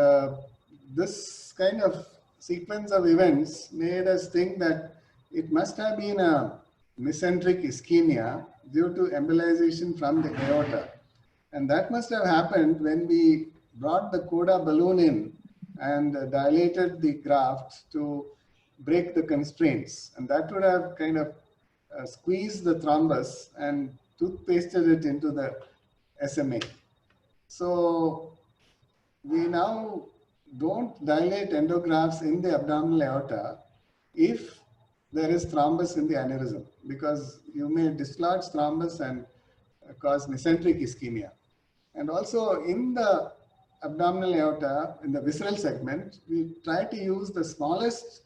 this kind of sequence of events made us think that it must have been a mesenteric ischemia due to embolization from the aorta. And that must have happened when we brought the coda balloon in and dilated the graft to break the constraints. And that would have kind of squeezed the thrombus and toothpasted it into the SMA. So we now don't dilate endografts in the abdominal aorta if there is thrombus in the aneurysm, because you may dislodge thrombus and cause mesenteric ischemia. And also in the abdominal aorta, in the visceral segment, we try to use the smallest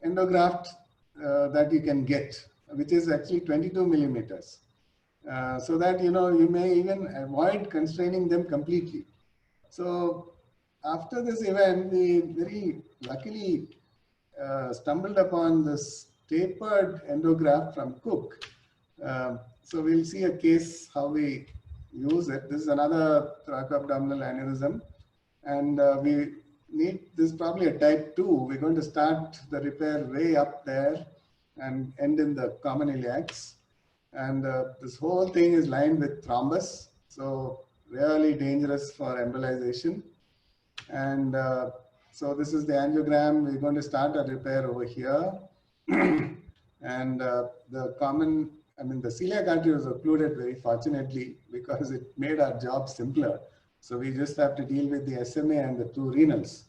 endograft that you can get, which is actually 22 millimeters. So that, you may even avoid constraining them completely. So after this event, we very luckily stumbled upon this tapered endograft from Cook. So we'll see a case how we use it. This is another thoracoabdominal aneurysm. And we need, this is probably a type 2. We're going to start the repair way up there and end in the common iliacs. And this whole thing is lined with thrombus. So really dangerous for embolization. And so this is the angiogram. We're going to start a repair over here. And the common, the celiac artery was occluded very fortunately because it made our job simpler. So we just have to deal with the SMA and the 2 renals.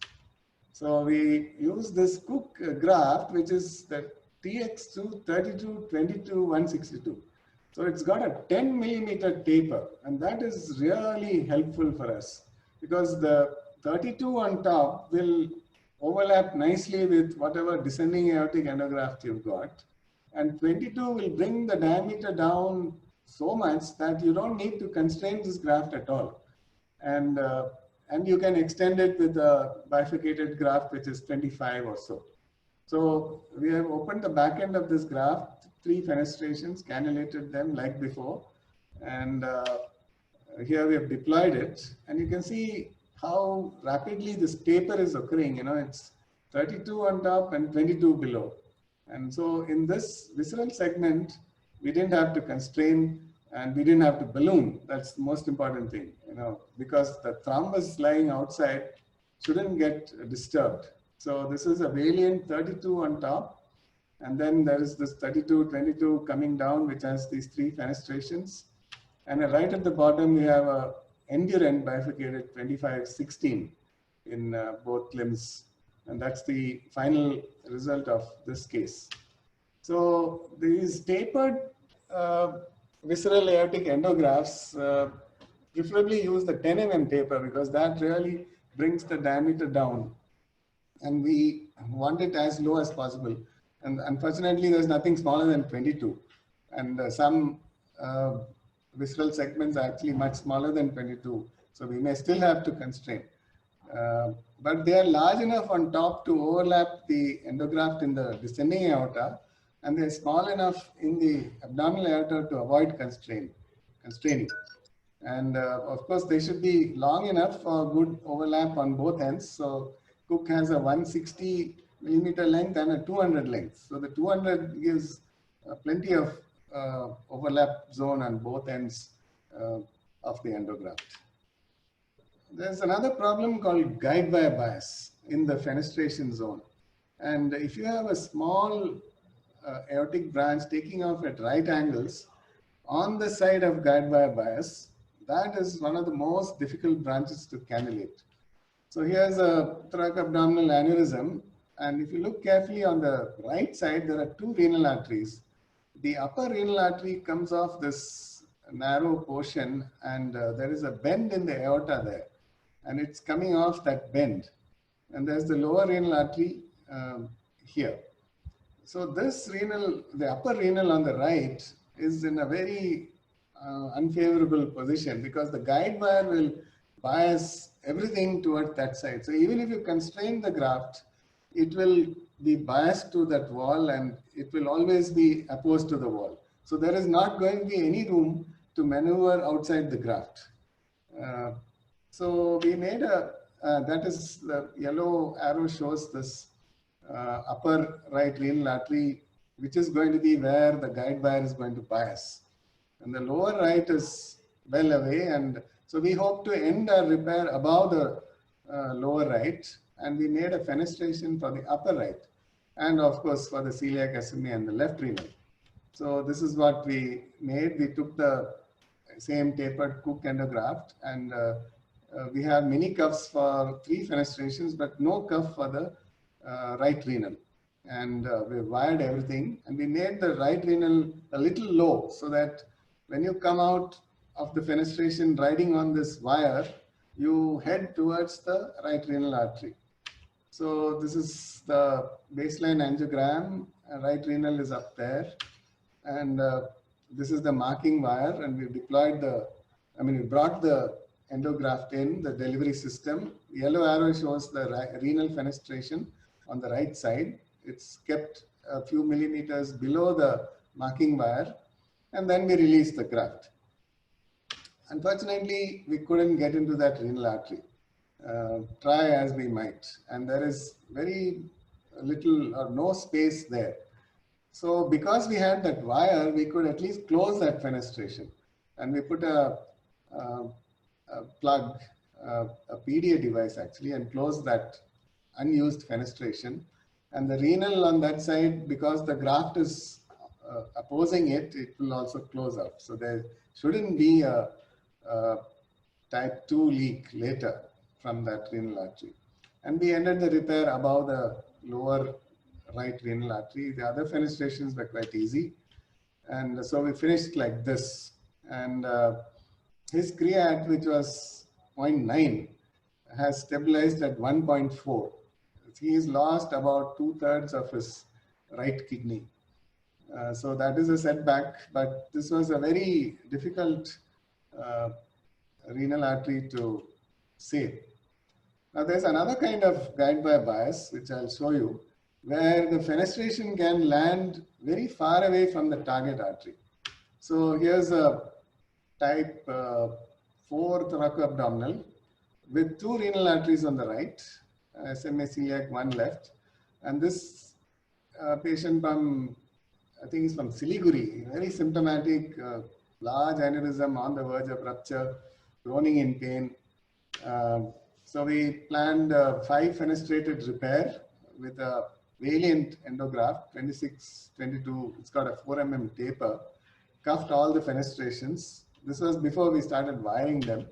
So we use this Cook graft, which is the TX2 32-22-162. So it's got a 10 millimeter taper, and that is really helpful for us because the 32 on top will overlap nicely with whatever descending aortic endograft you've got. And 22 will bring the diameter down so much that you don't need to constrain this graft at all. And you can extend it with a bifurcated graft, which is 25 or so. So we have opened the back end of this graft, 3 fenestrations, cannulated them like before. And here we have deployed it. And you can see how rapidly this taper is occurring. It's 32 on top and 22 below. And so in this visceral segment, we didn't have to constrain and we didn't have to balloon. That's the most important thing, because the thrombus lying outside shouldn't get disturbed. So this is a Valiant 32 on top. And then there is this 32-22 coming down, which has these 3 fenestrations. And right at the bottom, we have a Endurant bifurcated 25-16 in both limbs. And that's the final result of this case. So these tapered visceral aortic endografts preferably use the 10 mm taper because that really brings the diameter down. And we want it as low as possible. And unfortunately, there's nothing smaller than 22. And some visceral segments are actually much smaller than 22. So we may still have to constrain. But they are large enough on top to overlap the endograft in the descending aorta, and they're small enough in the abdominal aorta to avoid constraining. And of course, they should be long enough for good overlap on both ends. So Cook has a 160 millimeter length and a 200 length. So the 200 gives plenty of overlap zone on both ends of the endograft. There's another problem called guide wire bias in the fenestration zone. And if you have a small aortic branch taking off at right angles on the side of guide wire bias, that is one of the most difficult branches to cannulate. So here's a thoracoabdominal aneurysm. And if you look carefully on the right side, there are two renal arteries. The upper renal artery comes off this narrow portion, and there is a bend in the aorta there. And it's coming off that bend. And there's the lower renal artery here. So this renal, the upper renal on the right is in a very unfavorable position because the guide wire will bias everything towards that side. So even if you constrain the graft, it will be biased to that wall and it will always be opposed to the wall. So there is not going to be any room to maneuver outside the graft. So we made a, that is the yellow arrow shows this upper right renal artery, which is going to be where the guide wire is going to bias. And the lower right is well away. And so we hope to end our repair above the lower right. And we made a fenestration for the upper right. And of course, for the celiac SMA and the left renal. So this is what we made. We took the same tapered Cook endograft and we have mini cuffs for 3 fenestrations, but no cuff for the right renal. And we wired everything and we made the right renal a little low so that when you come out of the fenestration riding on this wire, you head towards the right renal artery. So this is the baseline angiogram. Right renal is up there. And this is the marking wire. And we deployed the, we brought the endograft in, the delivery system. The yellow arrow shows the renal fenestration on the right side. It's kept a few millimeters below the marking wire. And then we release the graft. Unfortunately, we couldn't get into that renal artery, try as we might. And there is very little or no space there. So because we had that wire, we could at least close that fenestration. And we put a plug, a PDA device actually, and close that unused fenestration. And the renal on that side, because the graft is opposing it, it will also close up. So there shouldn't be a type 2 leak later from that renal artery. And we ended the repair above the lower right renal artery. The other fenestrations were quite easy. And so we finished like this. And his creat, which was 0.9, has stabilized at 1.4. He's lost about 2/3 of his right kidney. So that is a setback, but this was a very difficult renal artery to save. Now there's another kind of guide wire bias, which I'll show you, where the fenestration can land very far away from the target artery. So here's a type 4 thoracoabdominal with 2 renal arteries on the right, SMA celiac 1 left. And this patient from, I think he's from Siliguri, very symptomatic, large aneurysm on the verge of rupture, groaning in pain. So we planned a 5 fenestrated repair with a Valiant endograft, 26-22, it's got a 4 mm taper, cuffed all the fenestrations. This was before we started wiring them.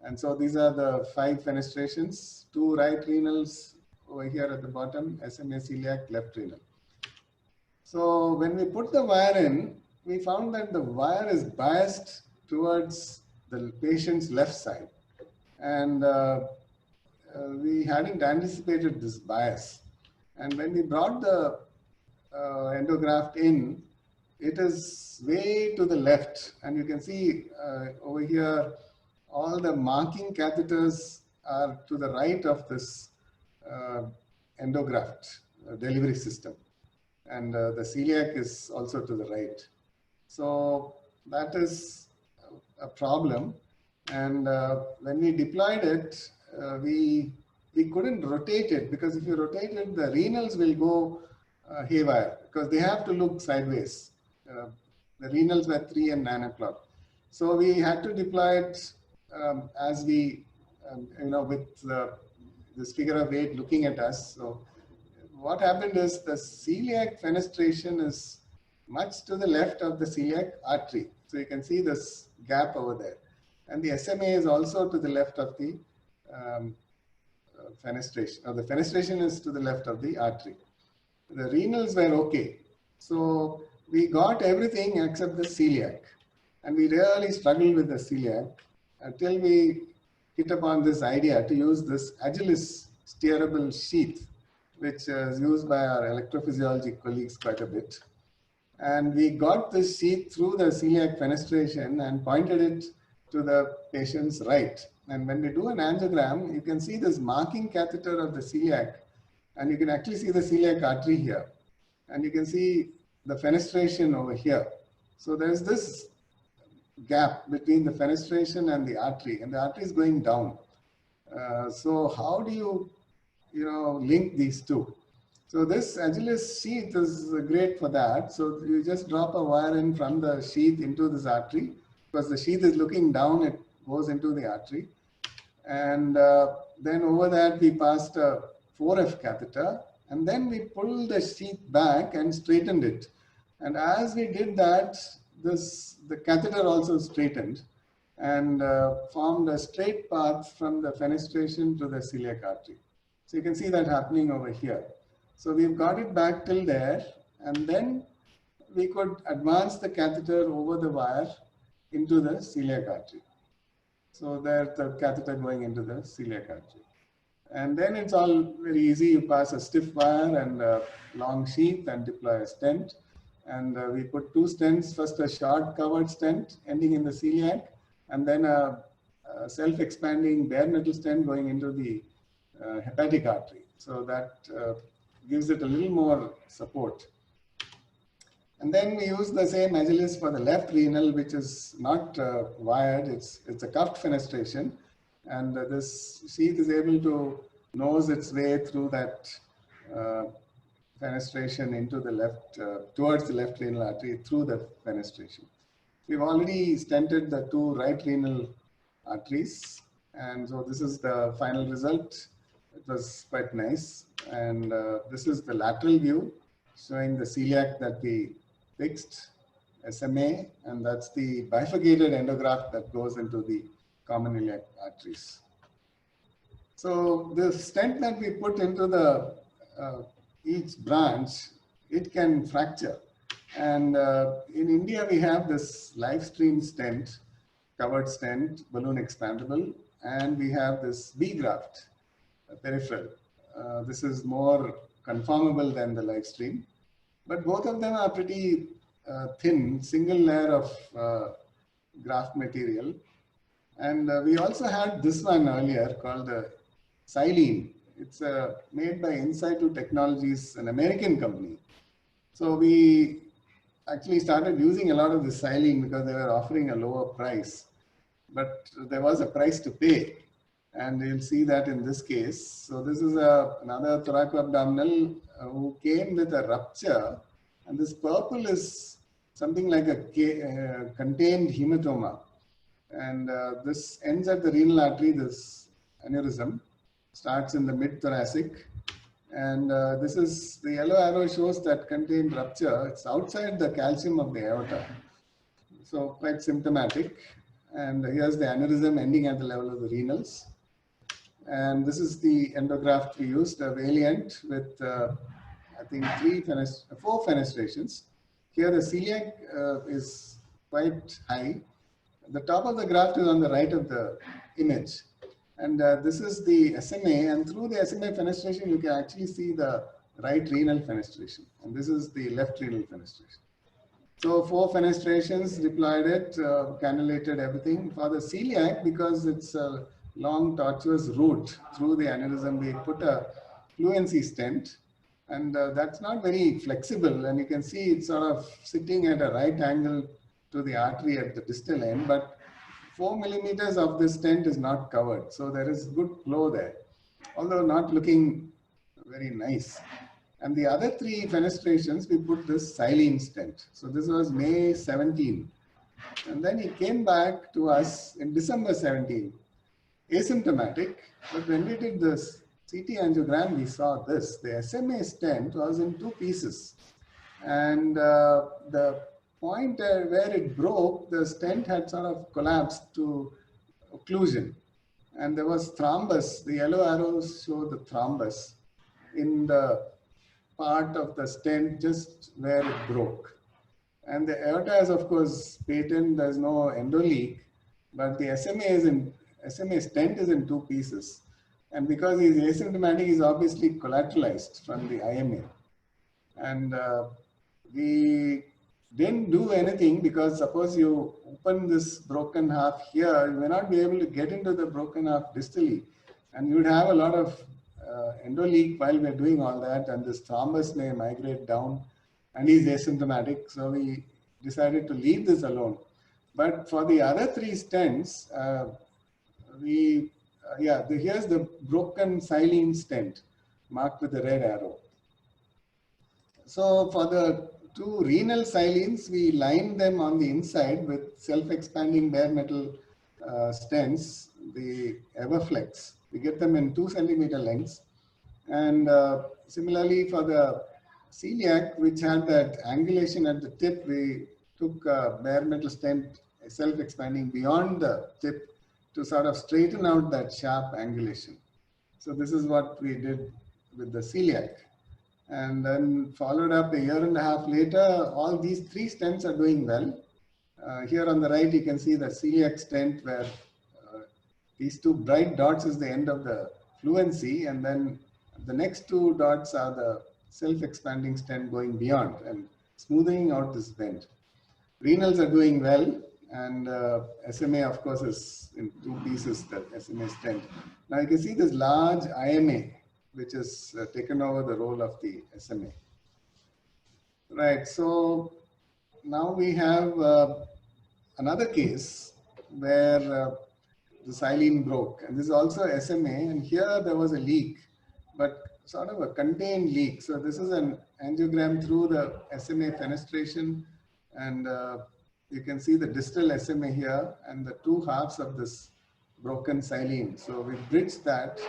And so these are the 5 fenestrations, 2 right renals over here at the bottom, SMA celiac, left renal. So when we put the wire in, we found that the wire is biased towards the patient's left side. And we hadn't anticipated this bias. And when we brought the endograft in, it is way to the left. And you can see over here, all the marking catheters are to the right of this endograft delivery system. And the celiac is also to the right. So that is a problem. And when we deployed it, we couldn't rotate it, because if you rotate it, the renals will go haywire, because they have to look sideways. The renals were 3 and 9 o'clock. So we had to deploy it as we, with this figure of 8 looking at us. So what happened is the celiac fenestration is much to the left of the celiac artery. So you can see this gap over there. And the SMA is also to the left of the fenestration, or the fenestration is to the left of the artery. The renals were okay. So we got everything except the celiac. And we really struggled with the celiac until we hit upon this idea to use this Agilis steerable sheath, which is used by our electrophysiology colleagues quite a bit. And we got this sheath through the celiac fenestration and pointed it to the patient's right. And when we do an angiogram, you can see this marking catheter of the celiac, and you can actually see the celiac artery here. And you can see the fenestration over here. So there's this gap between the fenestration and the artery is going down. So how do you link these two? So this Agilis sheath is great for that. So you just drop a wire in from the sheath into this artery, because the sheath is looking down, it goes into the artery. And then over that we passed a 4F catheter, and then we pulled the sheath back and straightened it. And as we did that, the catheter also straightened and formed a straight path from the fenestration to the celiac artery. So you can see that happening over here. So we've got it back till there, and then we could advance the catheter over the wire into the celiac artery. So there's the catheter going into the celiac artery. And then it's all very easy. You pass a stiff wire and a long sheath and deploy a stent. And we put 2 stents, first a short covered stent ending in the celiac, and then a self-expanding bare metal stent going into the hepatic artery. So that gives it a little more support. And then we use the same Agilis for the left renal, which is not wired, it's a cuffed fenestration. And this sheath is able to nose its way through that fenestration into the left, towards the left renal artery through the fenestration. We've already stented the 2 right renal arteries. And so this is the final result. It was quite nice. And this is the lateral view showing the celiac that we fixed, SMA, and that's the bifurcated endograft that goes into the common iliac arteries. So the stent that we put into the each branch, it can fracture. And in India, we have this LifeStream stent, covered stent, balloon expandable, and we have this V-graft, peripheral. This is more conformable than the LifeStream, but both of them are pretty thin, single layer of graft material. And we also had this one earlier called the Silene. It's made by Insitu Technologies, an American company. So we actually started using a lot of the Silene because they were offering a lower price. But there was a price to pay. And you'll see that in this case. So this is another thoracoabdominal who came with a rupture. And this purple is something like a contained hematoma. And this ends at the renal artery, this aneurysm. Starts in the mid-thoracic. And this is, the yellow arrow shows that contained rupture. It's outside the calcium of the aorta. So quite symptomatic. And here's the aneurysm ending at the level of the renals. And this is the endograft we used, a Valiant with, I think, 4 fenestrations. Here the celiac is quite high. The top of the graft is on the right of the image. And this is the SMA, and through the SMA fenestration, you can actually see the right renal fenestration. And this is the left renal fenestration. So 4 fenestrations, deployed it, cannulated everything. For the celiac, because it's a long tortuous route through the aneurysm, we put a fluency stent, and that's not very flexible. And you can see it's sort of sitting at a right angle to the artery at the distal end, but 4 millimeters of this stent is not covered. So there is good flow there, although not looking very nice. And the other 3 fenestrations, we put this Silene stent. So this was May 17. And then he came back to us in December 17, asymptomatic. But when we did this CT angiogram, we saw this. The SMA stent was in 2 pieces. And the point where it broke, the stent had sort of collapsed to occlusion. And there was thrombus. The yellow arrows show the thrombus in the part of the stent just where it broke. And the aorta is of course patent, there's no endoleak, but the SMA stent is in 2 pieces. And because he's asymptomatic, he's obviously collateralized from the IMA. And we didn't do anything because suppose you open this broken half here, you may not be able to get into the broken half distally. And you would have a lot of endoleak while we're doing all that, and this thrombus may migrate down, and he's asymptomatic. So we decided to leave this alone. But for the other 3 stents, here's the broken Silene stent marked with the red arrow. So for the 2 renal Silenes, we lined them on the inside with self-expanding bare metal stents, the Everflex. We get them in 2 centimeter lengths. And similarly for the celiac, which had that angulation at the tip, we took a bare metal stent, self-expanding beyond the tip to sort of straighten out that sharp angulation. So this is what we did with the celiac. And then followed up a 1.5 years later, all these 3 stents are doing well. Here on the right, you can see the celiac stent where these 2 bright dots is the end of the fluency, and then the next 2 dots are the self-expanding stent going beyond and smoothing out this bend. Renals are doing well, and SMA, of course, is in 2 pieces, the SMA stent. Now you can see this large IMA, which has taken over the role of the SMA. Right, so now we have another case where the Silene broke, and this is also SMA, and here there was a leak, but sort of a contained leak. So this is an angiogram through the SMA fenestration, and you can see the distal SMA here and the 2 halves of this broken Silene. So we bridged that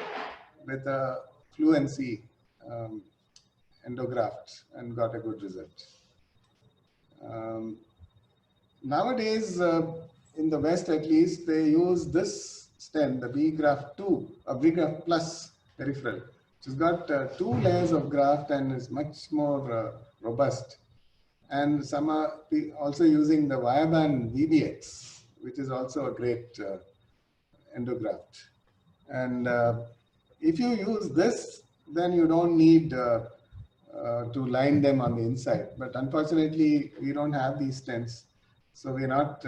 with a fluency endograft and got a good result. Nowadays, in the West at least, they use this stent, the VGraft 2 or VGraft Plus peripheral, which has got 2 layers of graft and is much more robust. And some are also using the Viaban VBX, which is also a great endograft. And if you use this, then you don't need to line them on the inside. But unfortunately, we don't have these stents, so we're not,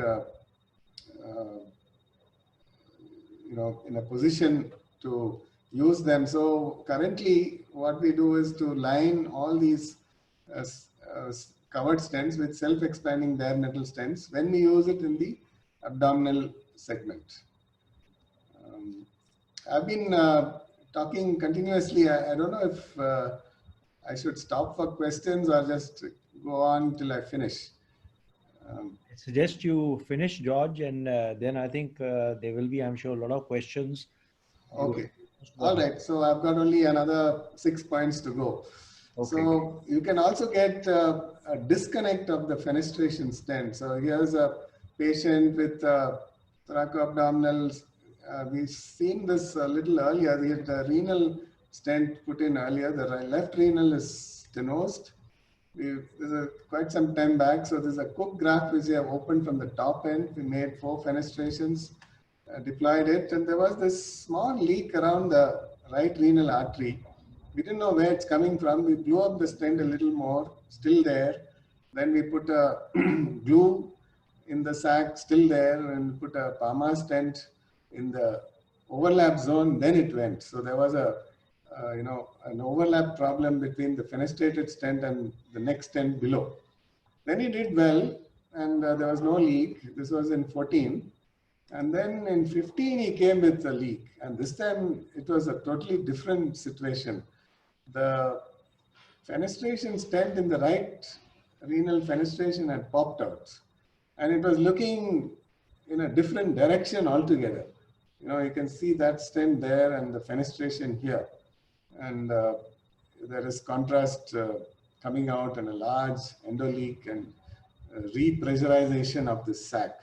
in a position to use them. So currently, what we do is to line all these covered stents with self-expanding bare metal stents when we use it in the abdominal segment. I've been talking continuously. I don't know if I should stop for questions or just go on till I finish. I suggest you finish, George, and then I think there will be, I'm sure, a lot of questions. Okay. All right. So I've got only another 6 points to go. Okay. So you can also get a disconnect of the fenestration stent. So here's a patient with thoracoabdominal. We've seen this a little earlier. We had a renal stent put in earlier. The left renal is stenosed. This is quite some time back. So there's a Cook graft which we have opened from the top end. We made 4 fenestrations, deployed it, and there was this small leak around the right renal artery. We didn't know where it's coming from. We blew up the stent a little more, still there. Then we put a glue in the sac, still there, and put a Parma stent in the overlap zone. Then it went. So there was a an overlap problem between the fenestrated stent and the next stent below. Then he did well, and there was no leak. This was in 14. And then in 15, he came with a leak. And this time, it was a totally different situation. The fenestration stent in the right renal fenestration had popped out. And it was looking in a different direction altogether. You can see that stent there and the fenestration here. And there is contrast coming out and a large endoleak and repressurization of this sac.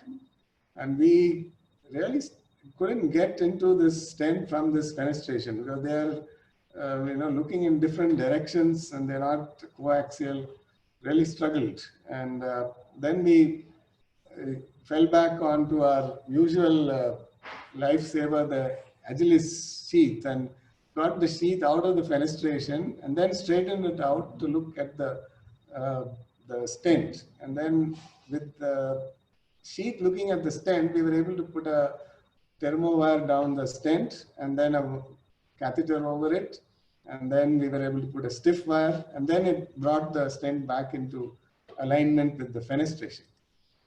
And we really couldn't get into this stent from this fenestration because they are looking in different directions and they're not coaxial. Really struggled. And then we fell back onto our usual lifesaver, the Agilis sheath, and got the sheath out of the fenestration and then straightened it out to look at the stent. And then with the sheath looking at the stent, we were able to put a thermowire down the stent and then a catheter over it. And then we were able to put a stiff wire, and then it brought the stent back into alignment with the fenestration.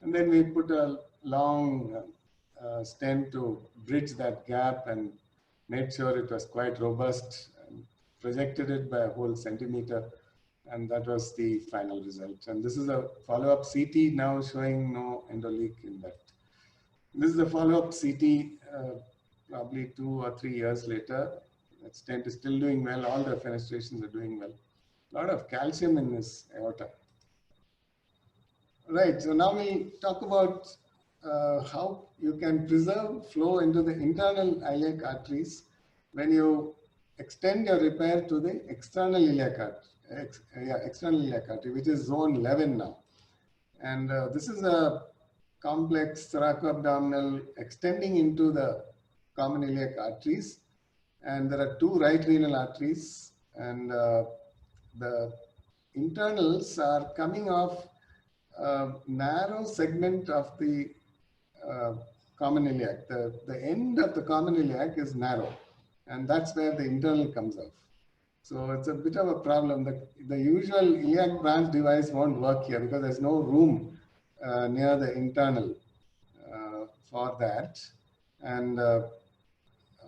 And then we put a long stent to bridge that gap and made sure it was quite robust, and projected it by a whole centimeter. And that was the final result. And this is a follow-up CT now showing no endoleak in that. This is a follow-up CT probably 2 or 3 years later. That stent is still doing well. All the fenestrations are doing well. A lot of calcium in this aorta. Right, so now we'll talk about how you can preserve flow into the internal iliac arteries when you extend your repair to the external iliac artery, which is zone 11 now. And this is a complex thoracoabdominal extending into the common iliac arteries. And there are 2 right renal arteries, and the internals are coming off a narrow segment of the common iliac. The end of the common iliac is narrow, and that's where the internal comes off. So it's a bit of a problem. The usual iliac branch device won't work here because there's no room near the internal for that. And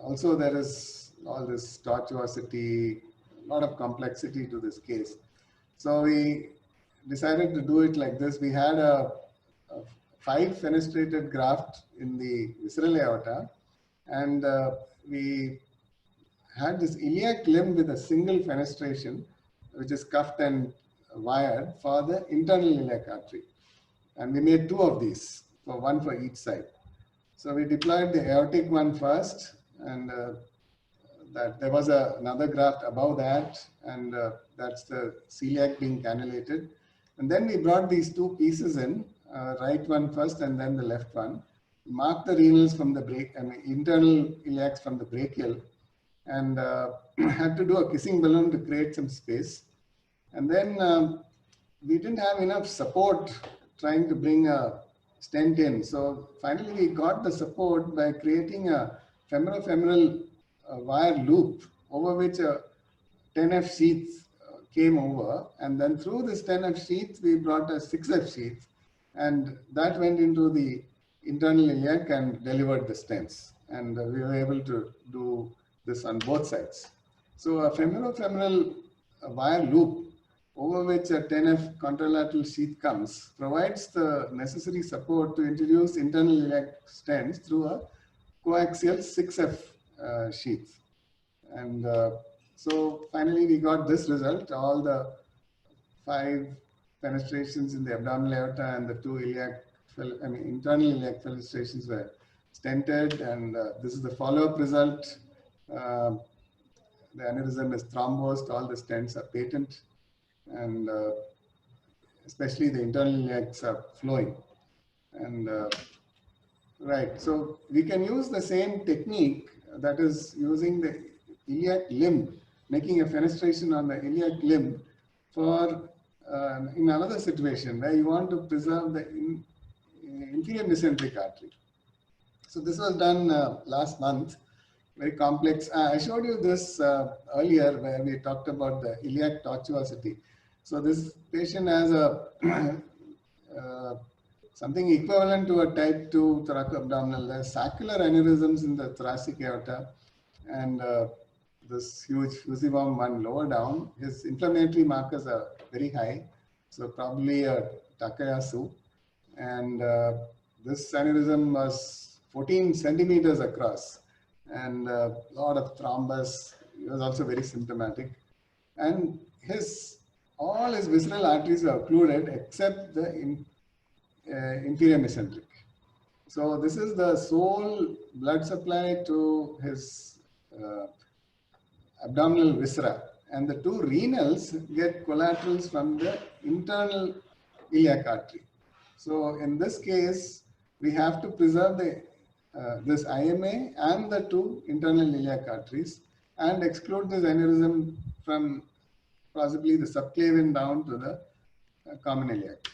also there is all this tortuosity, a lot of complexity to this case. So we decided to do it like this. We had a 5 fenestrated graft in the visceral aorta, and we had this iliac limb with a single fenestration, which is cuffed and wired for the internal iliac artery. And we made 2 of these, one for each side. So we deployed the aortic one first, and that there was another graft above that, and that's the celiac being cannulated. And then we brought these 2 pieces in, right one first and then the left one, marked the renals from the internal iliacs from the brachial, and had to do a kissing balloon to create some space. And then we didn't have enough support trying to bring a stent in. So finally we got the support by creating a femorofemoral wire loop over which a 10F sheath came over, and then through this 10F sheath we brought a 6F sheath, and that went into the internal iliac and delivered the stents, and we were able to do this on both sides. So a femorofemoral wire loop over which a 10F contralateral sheath comes provides the necessary support to introduce internal iliac stents through a coaxial 6F sheath. And so finally we got this result. All the 5 fenestrations in the abdominal aorta and the 2 internal iliac fenestrations were stented, and this is the follow-up result. The aneurysm is thrombosed, all the stents are patent, and especially the internal iliacs are flowing. And right, so we can use the same technique, that is using the iliac limb, making a fenestration on the iliac limb for in another situation where you want to preserve the inferior mesenteric artery. So this was done last month, very complex. I showed you this earlier where we talked about the iliac tortuosity. So this patient has a something equivalent to a type 2 thoracoabdominal. There's saccular aneurysms in the thoracic aorta and this huge fusiform one lower down. His inflammatory markers are very high, so probably a Takayasu. And this aneurysm was 14 centimeters across and a lot of thrombus. He was also very symptomatic. And all his visceral arteries were occluded except the inferior mesenteric. So this is the sole blood supply to his abdominal viscera, and the two renals get collaterals from the internal iliac artery. So in this case, we have to preserve this IMA and the two internal iliac arteries and exclude this aneurysm from possibly the subclavian down to the common iliac.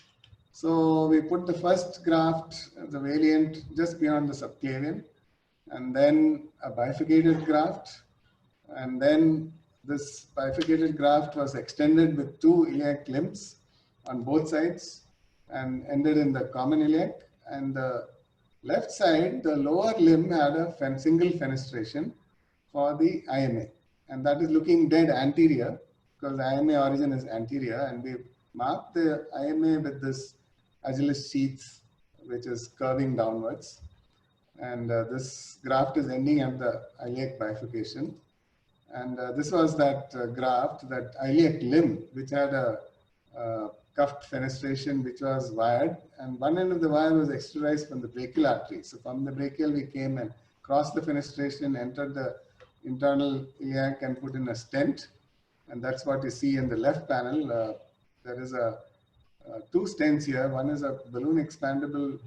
So we put the first graft, the Valiant, just beyond the subclavian, and then a bifurcated graft. And then this bifurcated graft was extended with two iliac limbs on both sides and ended in the common iliac. And the left side, the lower limb had a single fenestration for the IMA. And that is looking dead anterior because the IMA origin is anterior. And we marked the IMA with this Agilis sheath, which is curving downwards. And this graft is ending at the iliac bifurcation. And this was that graft, that iliac limb, which had a cuffed fenestration, which was wired. And one end of the wire was externalized from the brachial artery. So from the brachial, we came and crossed the fenestration, entered the internal iliac and put in a stent. And that's what you see in the left panel. There is two stents here. One is a balloon expandable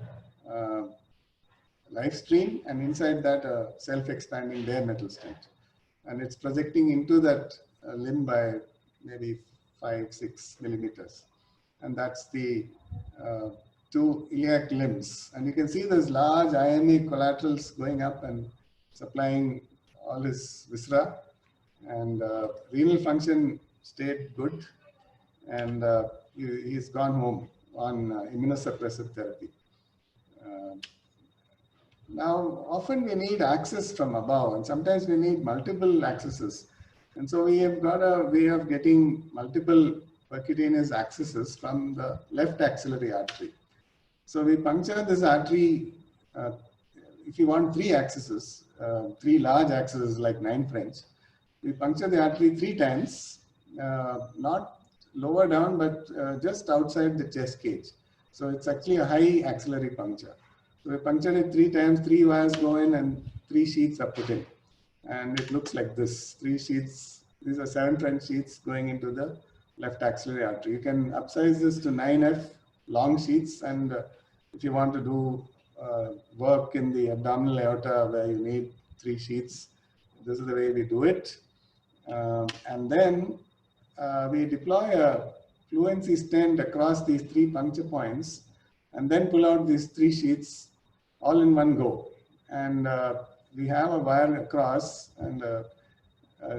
live stream, and inside that a self-expanding bare metal stent. And it's projecting into that limb by maybe 5-6 millimeters. And that's the two iliac limbs. And you can see there's large IMA collaterals going up and supplying all his viscera. And renal function stayed good. And he's gone home on immunosuppressive therapy. Now, often we need access from above, and sometimes we need multiple accesses. And so we have got a way of getting multiple percutaneous accesses from the left axillary artery. So we puncture this artery, if you want 3 accesses, 3 large accesses like 9 French, we puncture the artery 3 times, not lower down, but just outside the chest cage. So it's actually a high axillary puncture. So we puncture it 3 times, 3 wires go in and 3 sheets are put in. And it looks like this, 3 sheets. These are 7 French sheets going into the left axillary artery. You can upsize this to 9F long sheets. And if you want to do work in the abdominal aorta where you need 3 sheets, this is the way we do it. And then we deploy a fluency stent across these 3 puncture points and then pull out these 3 sheets all in one go. And we have a wire across and a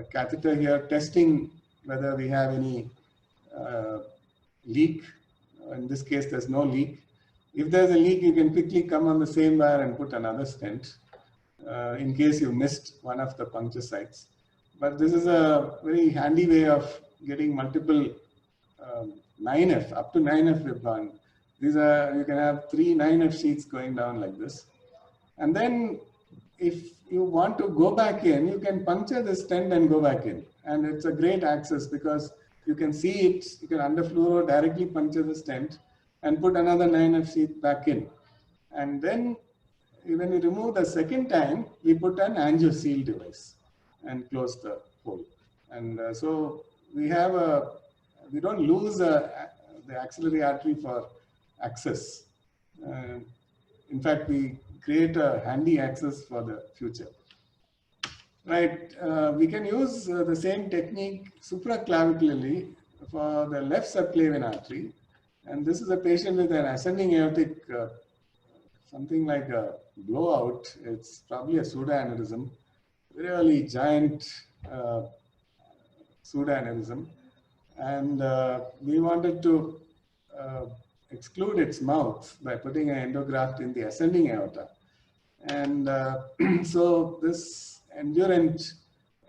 catheter here testing whether we have any leak. In this case, there's no leak. If there's a leak, you can quickly come on the same wire and put another stent in case you missed one of the puncture sites. But this is a very handy way of getting multiple 9F, up to 9F we've gone. These are, you can have 3 9F sheets going down like this. And then if you want to go back in, you can puncture the stent and go back in. And it's a great access because you can see it, you can under fluoro directly puncture the stent and put another 9F sheet back in. And then when you remove the second time, we put an angio-seal device and close the hole. And so we have we don't lose the axillary artery for access. In fact, we create a handy access for the future. Right, we can use the same technique supraclavicularly for the left subclavian artery. And this is a patient with an ascending aortic, something like a blowout. It's probably a pseudoaneurysm, really giant pseudoaneurysm. And we wanted to exclude its mouth by putting an endograft in the ascending aorta. And so this endurant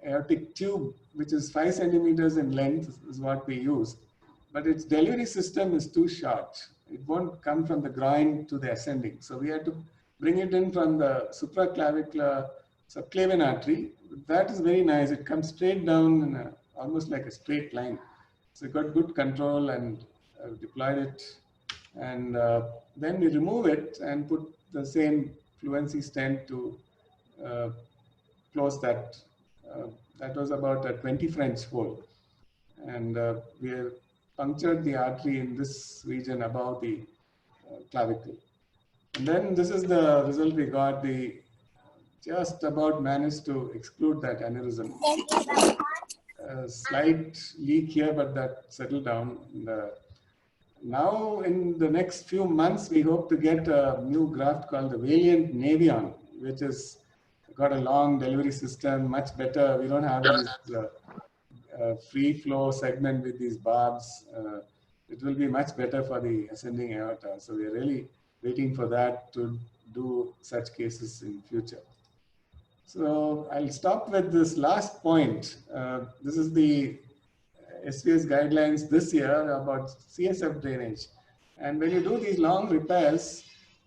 aortic tube, which is 5 centimeters in length, is what we used. But its delivery system is too short. It won't come from the groin to the ascending. So we had to bring it in from the supraclavicular subclavian artery. That is very nice. It comes straight down in a, almost like a straight line. So we got good control and deployed it. And then we remove it and put the same fluency stent to close that. That was about a 20 French hole. And we punctured the artery in this region above the clavicle. And then this is the result we got. We just about managed to exclude that aneurysm. A slight leak here, but that settled down. And, now, in the next few months, we hope to get a new graft called the Valiant Navion, which has got a long delivery system, much better. We don't have this free flow segment with these barbs. It will be much better for the ascending aorta. So we are really waiting for that to do such cases in future. So I'll stop with this last point. This is the SVS guidelines this year about CSF drainage. And when you do these long repairs,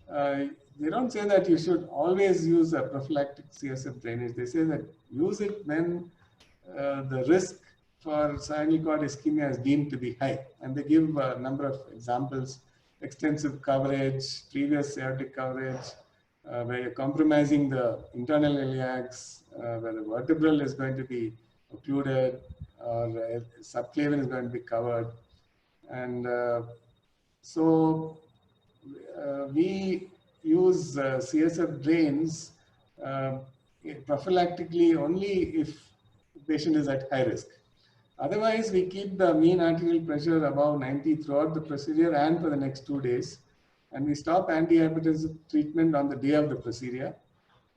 they don't say that you should always use a prophylactic CSF drainage. They say that use it when the risk for spinal cord ischemia is deemed to be high. And they give a number of examples: extensive coverage, previous aortic coverage, where you're compromising the internal iliacs, where the vertebral is going to be occluded, or subclavian is going to be covered. And so we use CSF drains prophylactically only if the patient is at high risk. Otherwise, we keep the mean arterial pressure above 90 throughout the procedure and for the next 2 days. And we stop antihypertensive treatment on the day of the procedure.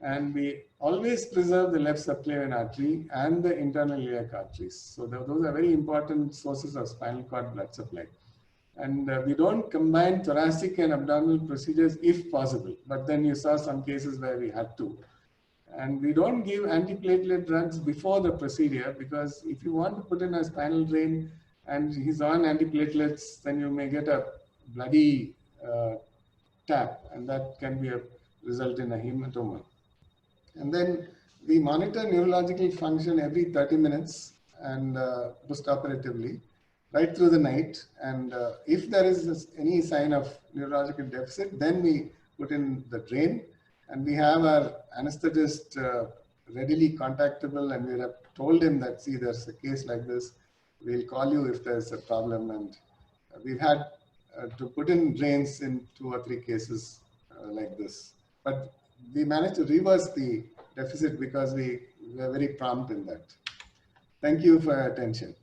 And we always preserve the left subclavian artery and the internal iliac arteries. So those are very important sources of spinal cord blood supply. And we don't combine thoracic and abdominal procedures if possible. But then you saw some cases where we had to. And we don't give antiplatelet drugs before the procedure, because if you want to put in a spinal drain and he's on antiplatelets, then you may get a bloody tap, and that can be a result in a hematoma. And then we monitor neurological function every 30 minutes and postoperatively, right through the night. And if there is any sign of neurological deficit, then we put in the drain. And we have our anesthetist readily contactable, and we have told him that, see, there's a case like this, we'll call you if there's a problem. And we've had to put in drains in 2 or 3 cases like this. But we managed to reverse the deficit because we were very prompt in that. Thank you for your attention.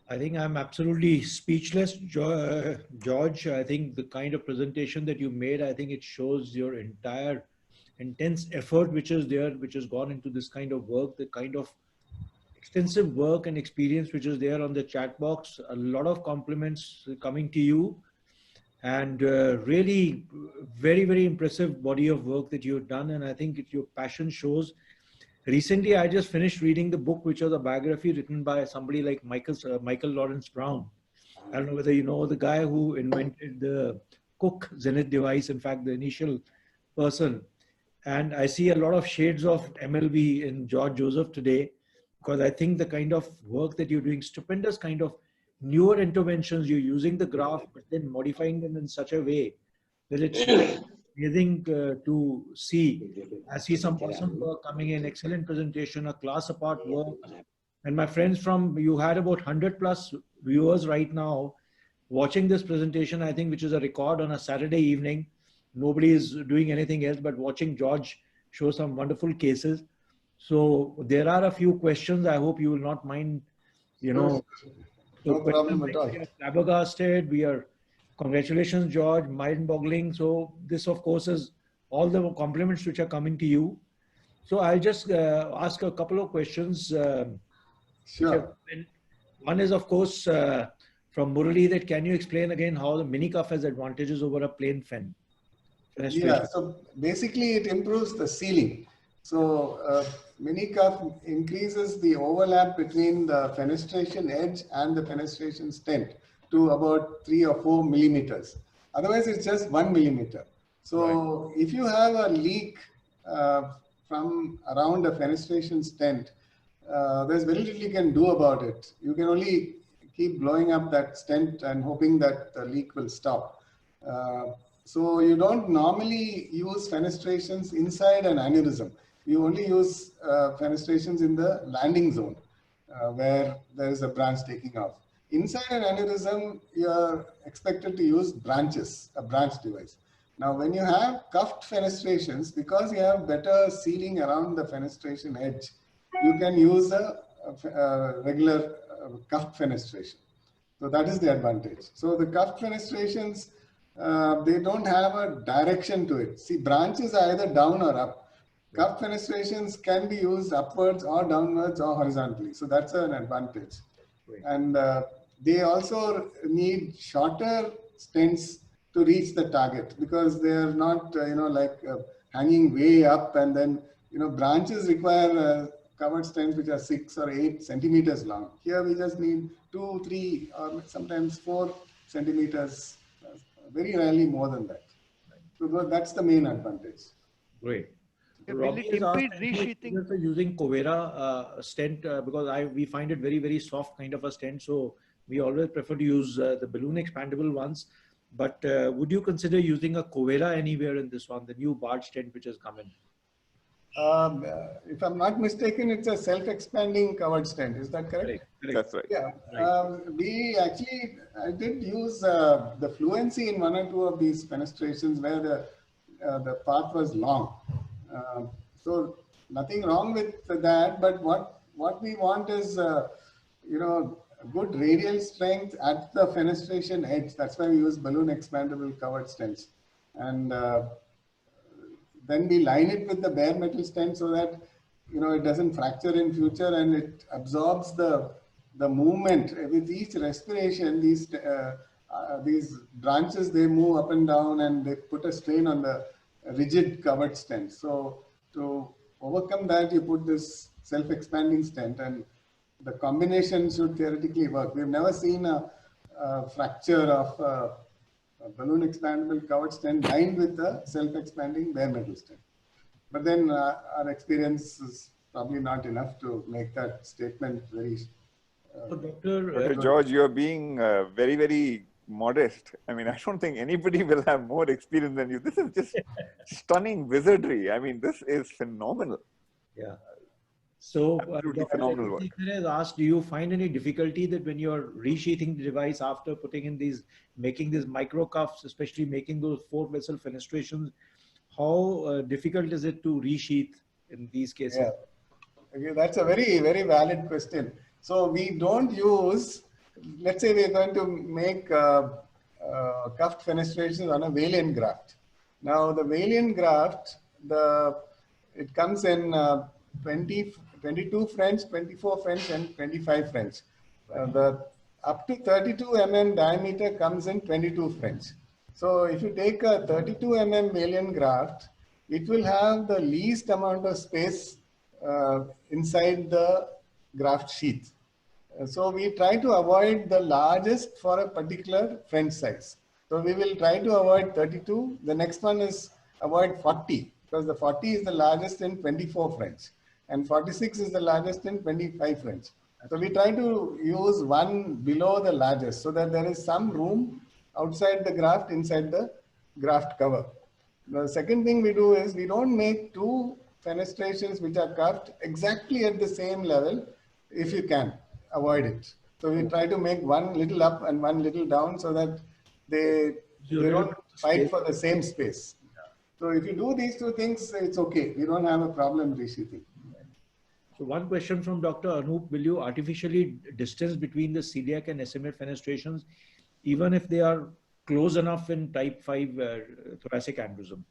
I think I'm absolutely speechless, George. I think the kind of presentation that you made, I think it shows your entire intense effort which is there, which has gone into this kind of work, the kind of extensive work and experience which is there on the chat box. A lot of compliments coming to you, and really very, very impressive body of work that you've done. And I think your passion shows. Recently, I just finished reading the book, which was a biography written by somebody like Michael Lawrence Brown. I don't know whether you know the guy who invented the Cook Zenith device, in fact, the initial person. And I see a lot of shades of MLB in George Joseph today, because I think the kind of work that you're doing, stupendous kind of newer interventions, you're using the graph, but then modifying them in such a way that it's amazing to see. I see some awesome work coming in, excellent presentation, a class apart work. And my friends you had about 100+ viewers right now watching this presentation, I think, which is a record on a Saturday evening. Nobody is doing anything else but watching George show some wonderful cases. So there are a few questions. I hope you will not mind you know. No problem at all. We are flabbergasted. Congratulations, George, mind-boggling. So this, of course, is all the compliments which are coming to you. So I'll just ask a couple of questions. Which have Sure. been, one is, of course, from Murali, that can you explain again how the mini cuff has advantages over a plain fenestration? Yeah, so basically it improves the sealing. So mini cuff increases the overlap between the fenestration edge and the fenestration stent to about 3 or 4 millimeters. Otherwise, it's just 1 millimeter. So if you have a leak from around a fenestration stent, there's very little you can do about it. You can only keep blowing up that stent and hoping that the leak will stop. So you don't normally use fenestrations inside an aneurysm. You only use fenestrations in the landing zone where there is a branch taking off. Inside an aneurysm, you are expected to use branches, a branch device. Now, when you have cuffed fenestrations, because you have better sealing around the fenestration edge, you can use a regular cuffed fenestration. So that is the advantage. So the cuffed fenestrations, they don't have a direction to it. See, branches are either down or up. Cuffed fenestrations can be used upwards or downwards or horizontally. So that's an advantage. And they also need shorter stents to reach the target because they are not, hanging way up, and then, branches require covered stents which are 6 or 8 centimeters long. Here we just need 2, 3, or sometimes 4 centimeters, very rarely more than that. So that's the main advantage. Great. Will it impede resheathing? Using Covera stent because we find it very, very soft kind of a stent. So we always prefer to use the balloon expandable ones. But would you consider using a Covera anywhere in this one, the new BARD stent which has come in? If I'm not mistaken, it's a self-expanding covered stent. Is that correct? Correct. That's right. Yeah. I did use the fluency in 1 or 2 of these fenestrations where the path was long. So nothing wrong with that, but what we want is, good radial strength at the fenestration edge. That's why we use balloon expandable covered stents. And then we line it with the bare metal stent so that, it doesn't fracture in future and it absorbs the movement. With each respiration, these branches, they move up and down and they put a strain on the rigid covered stent. So to overcome that, you put this self-expanding stent, and the combination should theoretically work. We've never seen a fracture of a balloon expandable covered stent lined with the self-expanding bare metal stent. But then our experience is probably not enough to make that statement very... So Dr. George, you're being very, very modest. I mean, I don't think anybody will have more experience than you. This is just stunning wizardry. I mean, this is phenomenal. Yeah. So Absolutely phenomenal work. Has asked, do you find any difficulty that when you're resheathing the device after making these micro cuffs, especially making those 4-vessel fenestrations, how difficult is it to resheath in these cases? Yeah. Okay, that's a very, very valid question. So we don't use, let's say we're going to make cuffed fenestrations on a Valiant graft. Now the Valiant graft, it comes in 22 French, 24 French, and 25 French. The up to 32 mm diameter comes in 22 French. So if you take a 32 mm Valiant graft, it will have the least amount of space inside the graft sheath. So we try to avoid the largest for a particular French size. So we will try to avoid 32. The next one is avoid 40, because the 40 is the largest in 24 French and 46 is the largest in 25 French. So we try to use one below the largest so that there is some room outside the graft, inside the graft cover. The second thing we do is we don't make 2 fenestrations which are cuffed exactly at the same level. If you can avoid it. So we try to make one little up and one little down so that they don't fight for the same space. So if you do these 2 things, it's okay. We don't have a problem resheathing. So one question from Dr. Anup, will you artificially distance between the celiac and SMA fenestrations, even if they are close enough in type 5 thoracic aneurysm?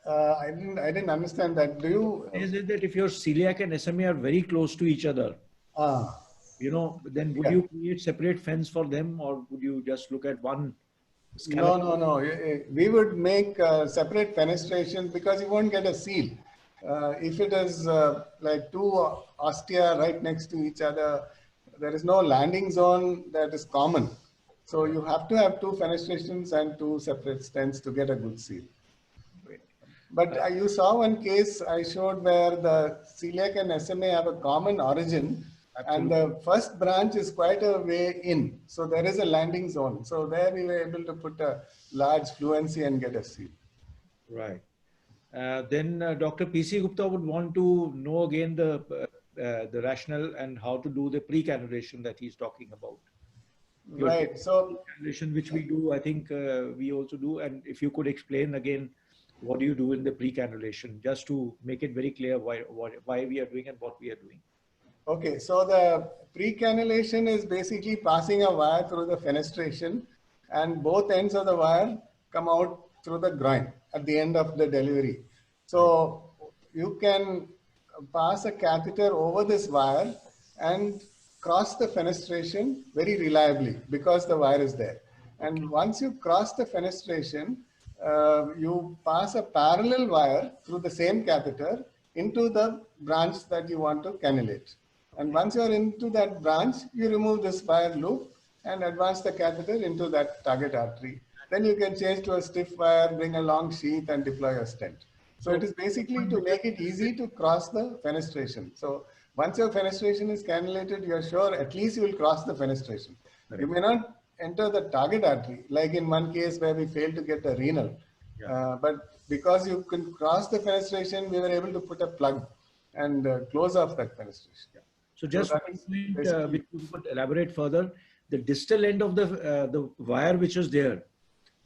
I didn't understand that. Do you? Is it that if your celiac and SMA are very close to each other, then would you create separate fence for them, or would you just look at one scallop? No. We would make separate fenestrations because you won't get a seal. If it is like two ostia right next to each other, there is no landing zone that is common. So you have to have two fenestrations and two separate stents to get a good seal. But you saw one case I showed where the celiac and SMA have a common origin. Absolutely. And the first branch is quite a way in. So there is a landing zone. So there we were able to put a large fluency and get a seal. Right. Then Dr. P.C. Gupta would want to know again the rationale and how to do the pre-cannulation that he's talking about. Right. So cannulation, which we do, I think we also do. And if you could explain again, what do you do in the pre-cannulation, just to make it very clear why we are doing and what we are doing. Okay, so the pre-cannulation is basically passing a wire through the fenestration, and both ends of the wire come out through the groin at the end of the delivery. So you can pass a catheter over this wire and cross the fenestration very reliably because the wire is there. And once you cross the fenestration, you pass a parallel wire through the same catheter into the branch that you want to cannulate. And once you are into that branch, you remove this wire loop and advance the catheter into that target artery. Then you can change to a stiff wire, bring a long sheath and deploy a stent. So it is basically to make it easy to cross the fenestration. So once your fenestration is cannulated, you are sure at least you will cross the fenestration. You may not enter the target artery, like in one case where we failed to get a renal. But because you can cross the fenestration, we were able to put a plug and close off that fenestration. So just which you could elaborate further, the distal end of the wire which is there,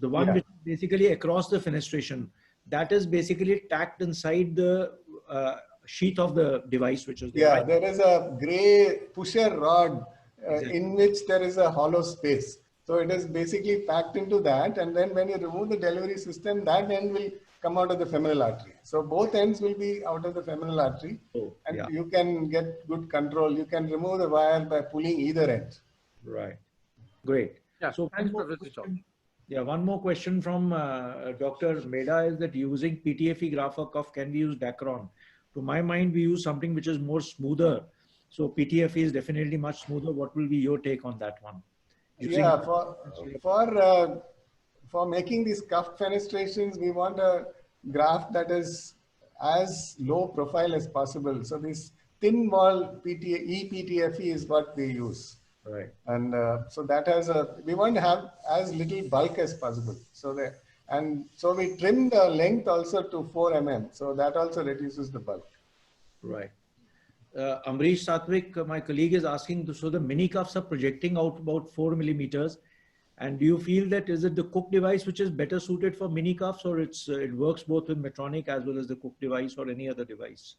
the one which is basically across the fenestration, that is basically tacked inside the sheath of the device, which is there. Yeah, there is a gray pusher rod in which there is a hollow space. So it is basically packed into that, and then when you remove the delivery system, that end will come out of the femoral artery. So both ends will be out of the femoral artery, and you can get good control. You can remove the wire by pulling either end. Right. Great. Yeah. So thanks, Professor Chau. One more question from Dr. Meda is that using PTFE graph cuff, can we use Dacron? To my mind, we use something which is more smoother. So PTFE is definitely much smoother. What will be your take on that one? Yeah, for making these cuff fenestrations, we want a graft that is as low profile as possible. So this thin wall ePTFE is what we use. Right. And so that has we want to have as little bulk as possible. So we trim the length also to 4 mm. So that also reduces the bulk. Right. Amrish Satvik, my colleague, is asking, so the mini cuffs are projecting out about 4 millimeters. And do you feel that is it the Cook device which is better suited for mini cuffs, or it works both with Medtronic as well as the Cook device or any other device?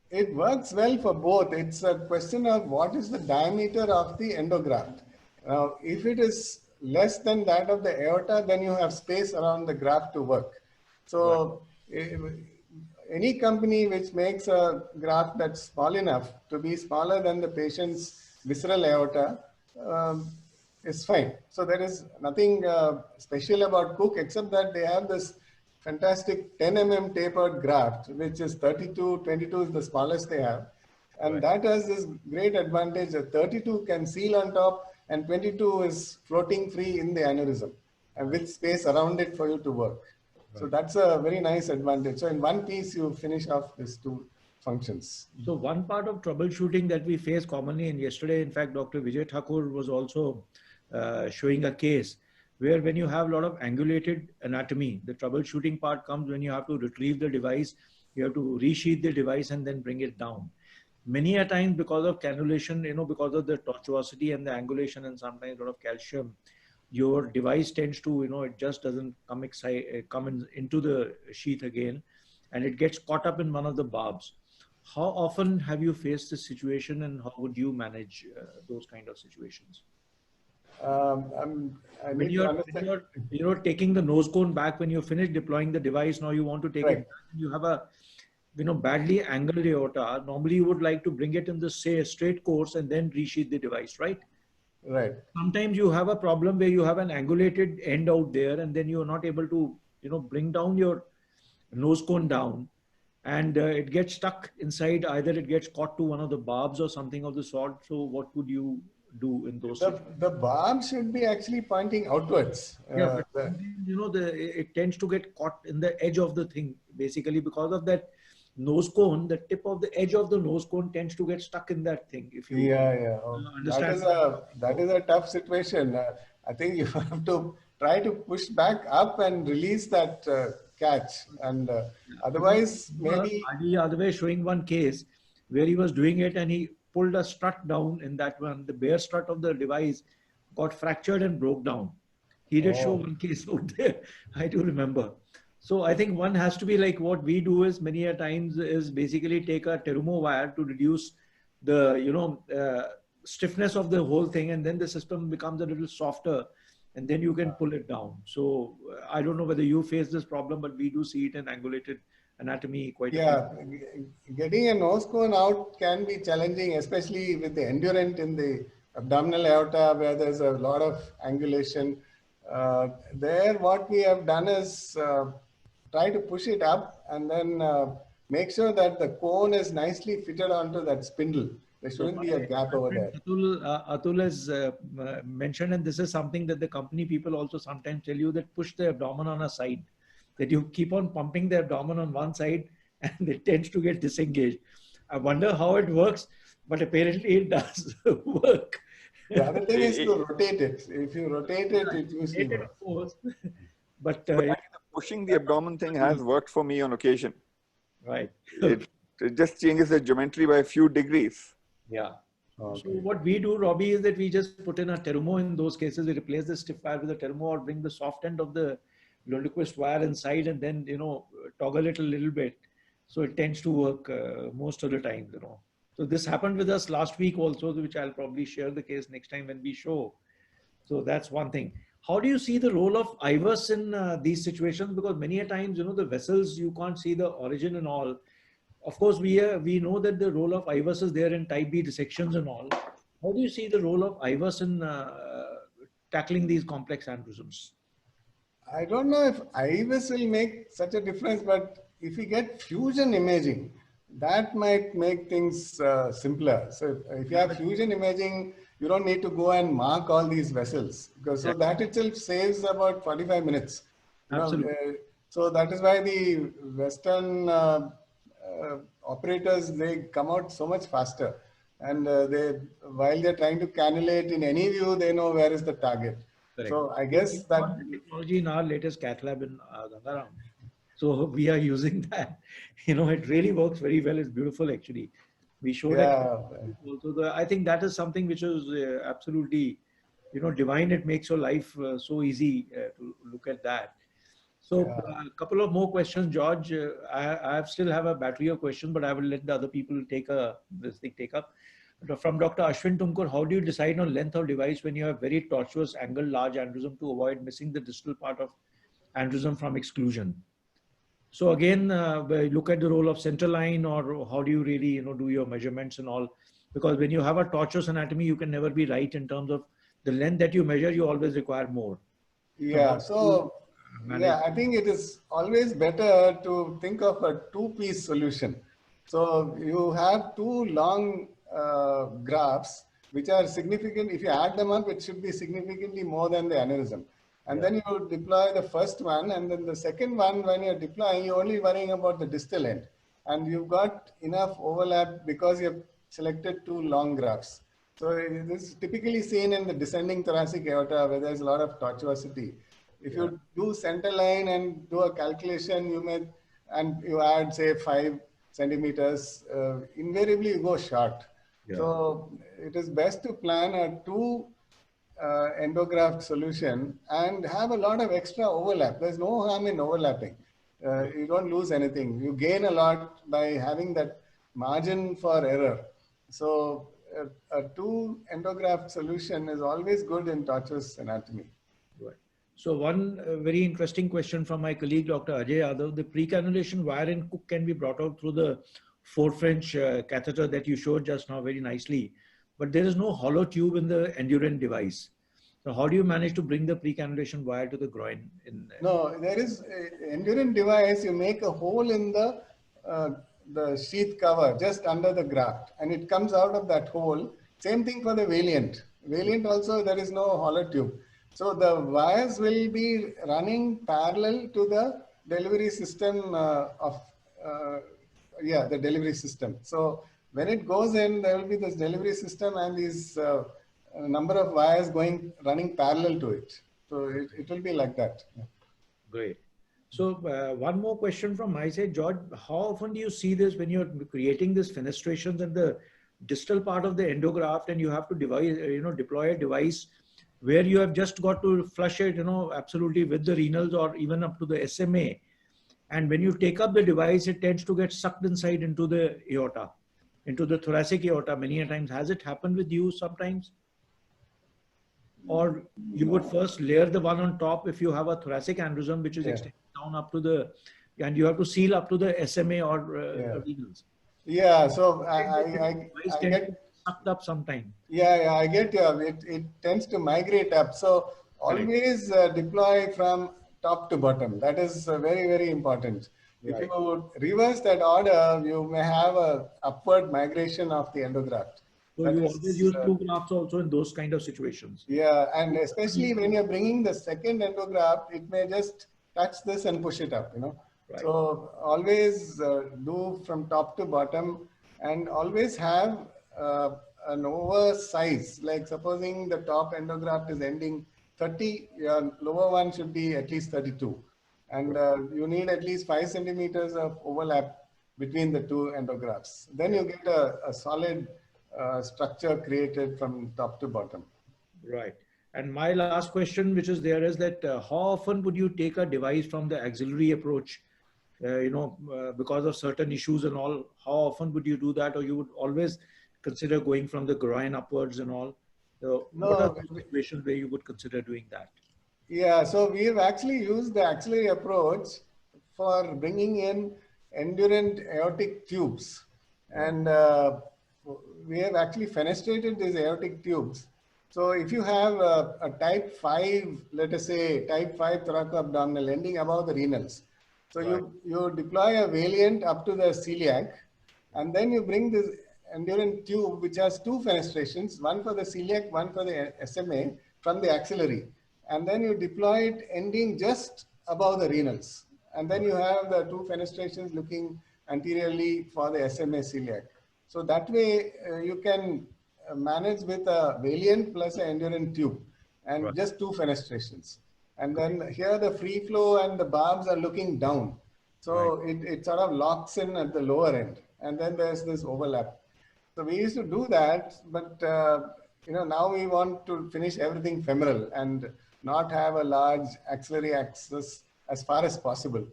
It works well for both. It's a question of what is the diameter of the endograft. Now, if it is less than that of the aorta, then you have space around the graft to work. So any company which makes a graft that's small enough to be smaller than the patient's visceral aorta is fine. So there is nothing special about Cook except that they have this fantastic 10 mm tapered graft, which is 32, 22 is the smallest they have. And that has this great advantage that 32 can seal on top and 22 is floating free in the aneurysm and with space around it for you to work. So that's a very nice advantage. So in one piece, you finish off these two functions. So one part of troubleshooting that we face commonly, and yesterday, in fact, Dr. Vijay Thakur was also showing a case where when you have a lot of angulated anatomy, the troubleshooting part comes when you have to retrieve the device, you have to resheath the device and then bring it down. Many a times because of cannulation, because of the tortuosity and the angulation and sometimes a lot of calcium, your device tends to, it just doesn't come into the sheath again, and it gets caught up in one of the barbs. How often have you faced this situation, and how would you manage those kind of situations? I When need to understand. you're taking the nose cone back, when you finish deploying the device, now you want to take it Right. back, and you have a badly angled aorta. Normally you would like to bring it in the straight course and then resheath the device, right? Right. Sometimes you have a problem where you have an angulated end out there, and then you're not able to bring down your nose cone down, and it gets stuck inside. Either it gets caught to one of the barbs or something of the sort. So what would you do in those situations? The barb should be actually pointing outwards. Yeah, but it tends to get caught in the edge of the thing, basically because of that nose cone. The tip of the edge of the nose cone tends to get stuck in that thing. If you understand, that is a tough situation. I think you have to try to push back up and release that catch, and otherwise maybe. The other way, showing one case where he was doing it and he pulled a strut down in that one. The bare strut of the device got fractured and broke down. He did show one case out there. I do remember. So I think one has to be like, what we do is many a times is basically take a Terumo wire to reduce the stiffness of the whole thing, and then the system becomes a little softer, and then you can pull it down. So I don't know whether you face this problem, but we do see it in angulated anatomy quite a bit. Getting a nose cone out can be challenging, especially with the endurant in the abdominal aorta where there's a lot of angulation. There what we have done is try to push it up and then make sure that the cone is nicely fitted onto that spindle. There shouldn't be a gap over there. Atul has mentioned, and this is something that the company people also sometimes tell you, that push the abdomen on a side, that you keep on pumping the abdomen on one side and it tends to get disengaged. I wonder how it works, but apparently it does work. The other thing is to rotate it. If you rotate it, it usually works. Of course. But pushing the abdomen thing has worked for me on occasion. Right. It just changes the geometry by a few degrees. Yeah. Okay. So what we do, Robbie, is that we just put in a Terumo in those cases. We replace the stiff wire with a Terumo, or bring the soft end of the Lundquist wire inside, and then toggle it a little bit. So it tends to work most of the time. So this happened with us last week also, which I'll probably share the case next time when we show. So that's one thing. How do you see the role of IVUS in these situations? Because many a times, the vessels, you can't see the origin and all. Of course, we know that the role of IVUS is there in type B dissections and all. How do you see the role of IVUS in tackling these complex aneurysms? I don't know if IVUS will make such a difference, but if you get fusion imaging, that might make things simpler. So if you have fusion imaging, you don't need to go and mark all these vessels, because so that itself saves about 45 minutes. Absolutely. So that is why the Western operators, they come out so much faster, and while they're trying to cannulate in any view, they know where is the target. Correct. So I guess that technology in our latest cath lab in Gangaram. So we are using that. It really works very well. It's beautiful, actually. We showed it also. I think that is something which is absolutely, divine. It makes your life so easy to look at that. So a couple of more questions, George. I still have a battery of questions, but I will let the other people take up. From Dr. Ashwin Tumkur, how do you decide on length of device when you have very tortuous angled large aneurysm to avoid missing the distal part of aneurysm from exclusion? So again, look at the role of central line, or how do you really, do your measurements and all? Because when you have a tortuous anatomy, you can never be right in terms of the length that you measure. You always require more. Yeah. So I think it is always better to think of a two-piece solution. So you have two long graphs which are significant. If you add them up, it should be significantly more than the aneurysm. And then you deploy the first one, and then the second one, when you're deploying, you're only worrying about the distal end. And you've got enough overlap because you've selected two long graphs. So this is typically seen in the descending thoracic aorta where there's a lot of tortuosity. If you do center line and do a calculation, and you add, say, 5 centimeters, invariably you go short. Yeah. So it is best to plan a two endograft solution and have a lot of extra overlap. There's no harm in overlapping. You don't lose anything. You gain a lot by having that margin for error. So a two endograft solution is always good in tortuous anatomy. Right. So one very interesting question from my colleague, Dr. Ajay Yadav, the precannulation wire in Cook can be brought out through the 4 French catheter that you showed just now very nicely, but there is no hollow tube in the Endurant device. So how do you manage to bring the precannulation wire to the groin? No, there is Endurant device. You make a hole in the sheath cover just under the graft, and it comes out of that hole. Same thing for the Valiant. Valiant also, there is no hollow tube. So the wires will be running parallel to the delivery system the delivery system. So when it goes in, there will be this delivery system and these number of wires running parallel to it. So it will be like that. Yeah. Great. So one more question from my side, George. How often do you see this when you're creating these fenestrations in the distal part of the endograft, and you have to deploy a device where you have just got to flush it, absolutely with the renals or even up to the SMA. And when you take up the device, it tends to get sucked inside into the aorta, into the thoracic aorta many a times. Has it happened with you sometimes? Or you would first layer the one on top if you have a thoracic aneurysm, which is extended down up to the, and you have to seal up to the SMA or renals. Yeah, so I get sucked up sometime. Yeah, I get you. It tends to migrate up. So always deploy from top to bottom. That is very, very important. Right. If you reverse that order, you may have a upward migration of the endograft. So you always use two grafts also in those kind of situations. Yeah, and especially when you're bringing the second endograft, it may just touch this and push it up, Right. So always do from top to bottom, and always have an oversize. Like supposing the top endograft is ending 30, your lower one should be at least 32. And you need at least 5 centimeters of overlap between the two endografts. Then you get a solid structure created from top to bottom. Right. And my last question, which is there, is that how often would you take a device from the axillary approach, because of certain issues and all? How often would you do that, or you would always consider going from the groin upwards and all? So what are the situations where you would consider doing that? Yeah, so we have actually used the axillary approach for bringing in Endurant aortic tubes, and we have actually fenestrated these aortic tubes. So if you have a type 5, let us say type 5 thoracoabdominal ending above the renals, so you deploy a Valiant up to the celiac, and then you bring this Endurant tube which has 2 fenestrations, one for the celiac, one for the SMA from the axillary, and then you deploy it ending just above the renals, and then you have the 2 fenestrations looking anteriorly for the SMA celiac. So that way you can manage with a Valiant plus an Endurant tube and just 2 fenestrations. And then here the free flow and the barbs are looking down. So it sort of locks in at the lower end, and then there's this overlap. So we used to do that, but now we want to finish everything femoral and not have a large axillary axis as far as possible.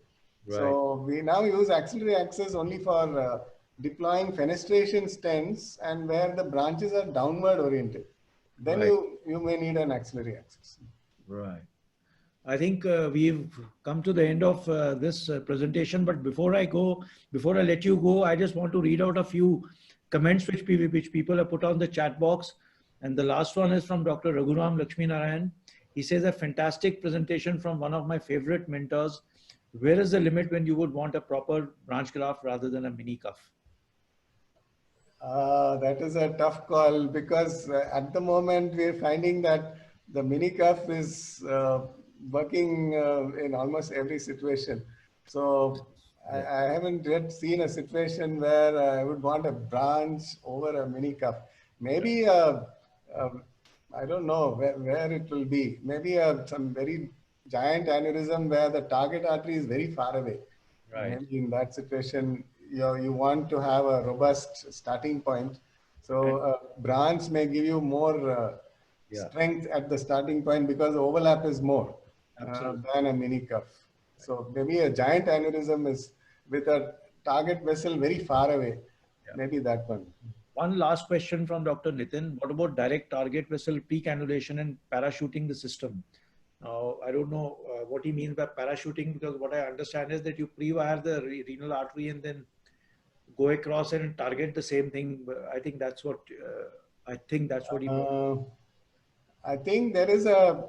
Right. So we now use axillary axis only for deploying fenestration stents and where the branches are downward oriented. Then you may need an axillary axis. Right. I think we've come to the end of this presentation, but before I let you go, I just want to read out a few comments which people have put on the chat box. And the last one is from Dr. Raghuram Lakshminarayan. He says, a fantastic presentation from one of my favorite mentors. Where is the limit when you would want a proper branch graft rather than a mini cuff? That is a tough call, because at the moment we're finding that the mini cuff is working in almost every situation. So I haven't yet seen a situation where I would want a branch over a mini cuff. Maybe I don't know where it will be. Maybe some very giant aneurysm where the target artery is very far away. Right. Maybe in that situation, you want to have a robust starting point. So a branch may give you more strength at the starting point because the overlap is more than a mini cuff. So maybe a giant aneurysm is with a target vessel very far away. maybe that one. One last question from Dr. Nitin. What about direct target vessel pre-cannulation and parachuting the system? Now, I don't know what he means by parachuting, because what I understand is that you pre-wire the renal artery and then go across and target the same thing. I think that's what he means. I think there is a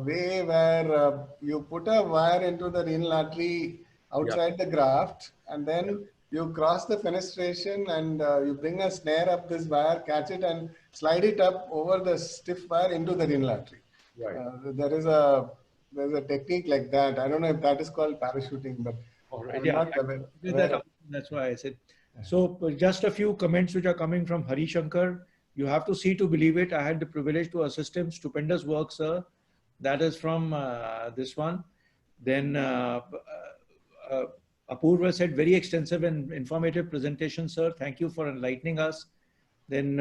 way where you put a wire into the renal artery outside the graft, and then you cross the fenestration and you bring a snare up this wire, catch it and slide it up over the stiff wire into the renal artery. Right. There's a technique like that. I don't know if that is called parachuting, but that's why I said. So just a few comments which are coming from Hari Shankar. You have to see to believe it. I had the privilege to assist him. Stupendous work, sir. That is from this one. Then Apurva said, very extensive and informative presentation, sir. Thank you for enlightening us. Then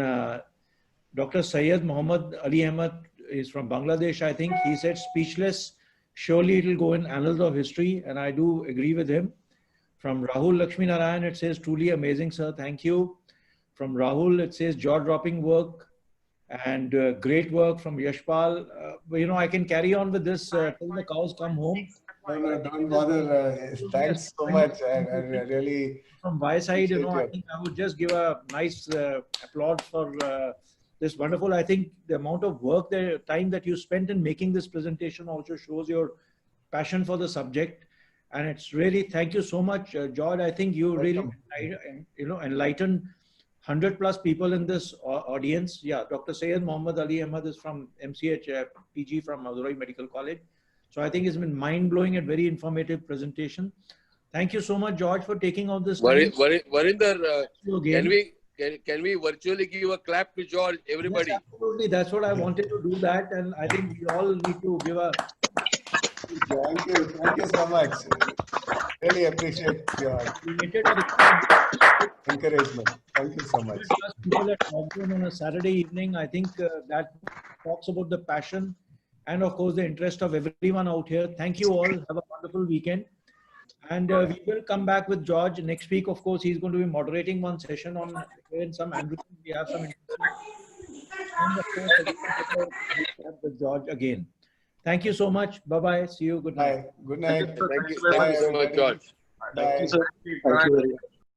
Dr. Syed Muhammad Ali Ahmed is from Bangladesh, I think. He said, speechless. Surely it will go in annals of history. And I do agree with him. From Rahul Lakshmi Narayan, it says, truly amazing, sir. Thank you. From Rahul, it says, jaw-dropping work and great work from Yashpal. I can carry on with this till the cows come home. No, don't bother. Thanks so much. I really... From my side, I think I would just give a nice applause for this wonderful. I think the amount of work, the time that you spent in making this presentation also shows your passion for the subject. And it's really, thank you so much, George. I think you really, enlightened 100+ people in this audience. Yeah, Dr. Syed Muhammad Ali Ahmed is from MCH PG from Madurai Medical College. So I think it's been mind-blowing and very informative presentation. Thank you so much, George, for taking all this time. Varinder, can we virtually give a clap to George, everybody? Yes, absolutely. That's what I wanted to do that. And I think we all need to give a... Thank you so much. Really appreciate your encouragement. Thank you so much. People at Lockdown on a Saturday evening, I think that talks about the passion and of course the interest of everyone out here. Thank you all. Have a wonderful weekend. And we will come back with George next week. Of course, he's going to be moderating one session on some Andrew. We have some interesting. And of course, with George again. Thank you so much. Bye-bye. See you. Good night. Bye. Good night. Thank you so much, George. Bye. Thank you very much.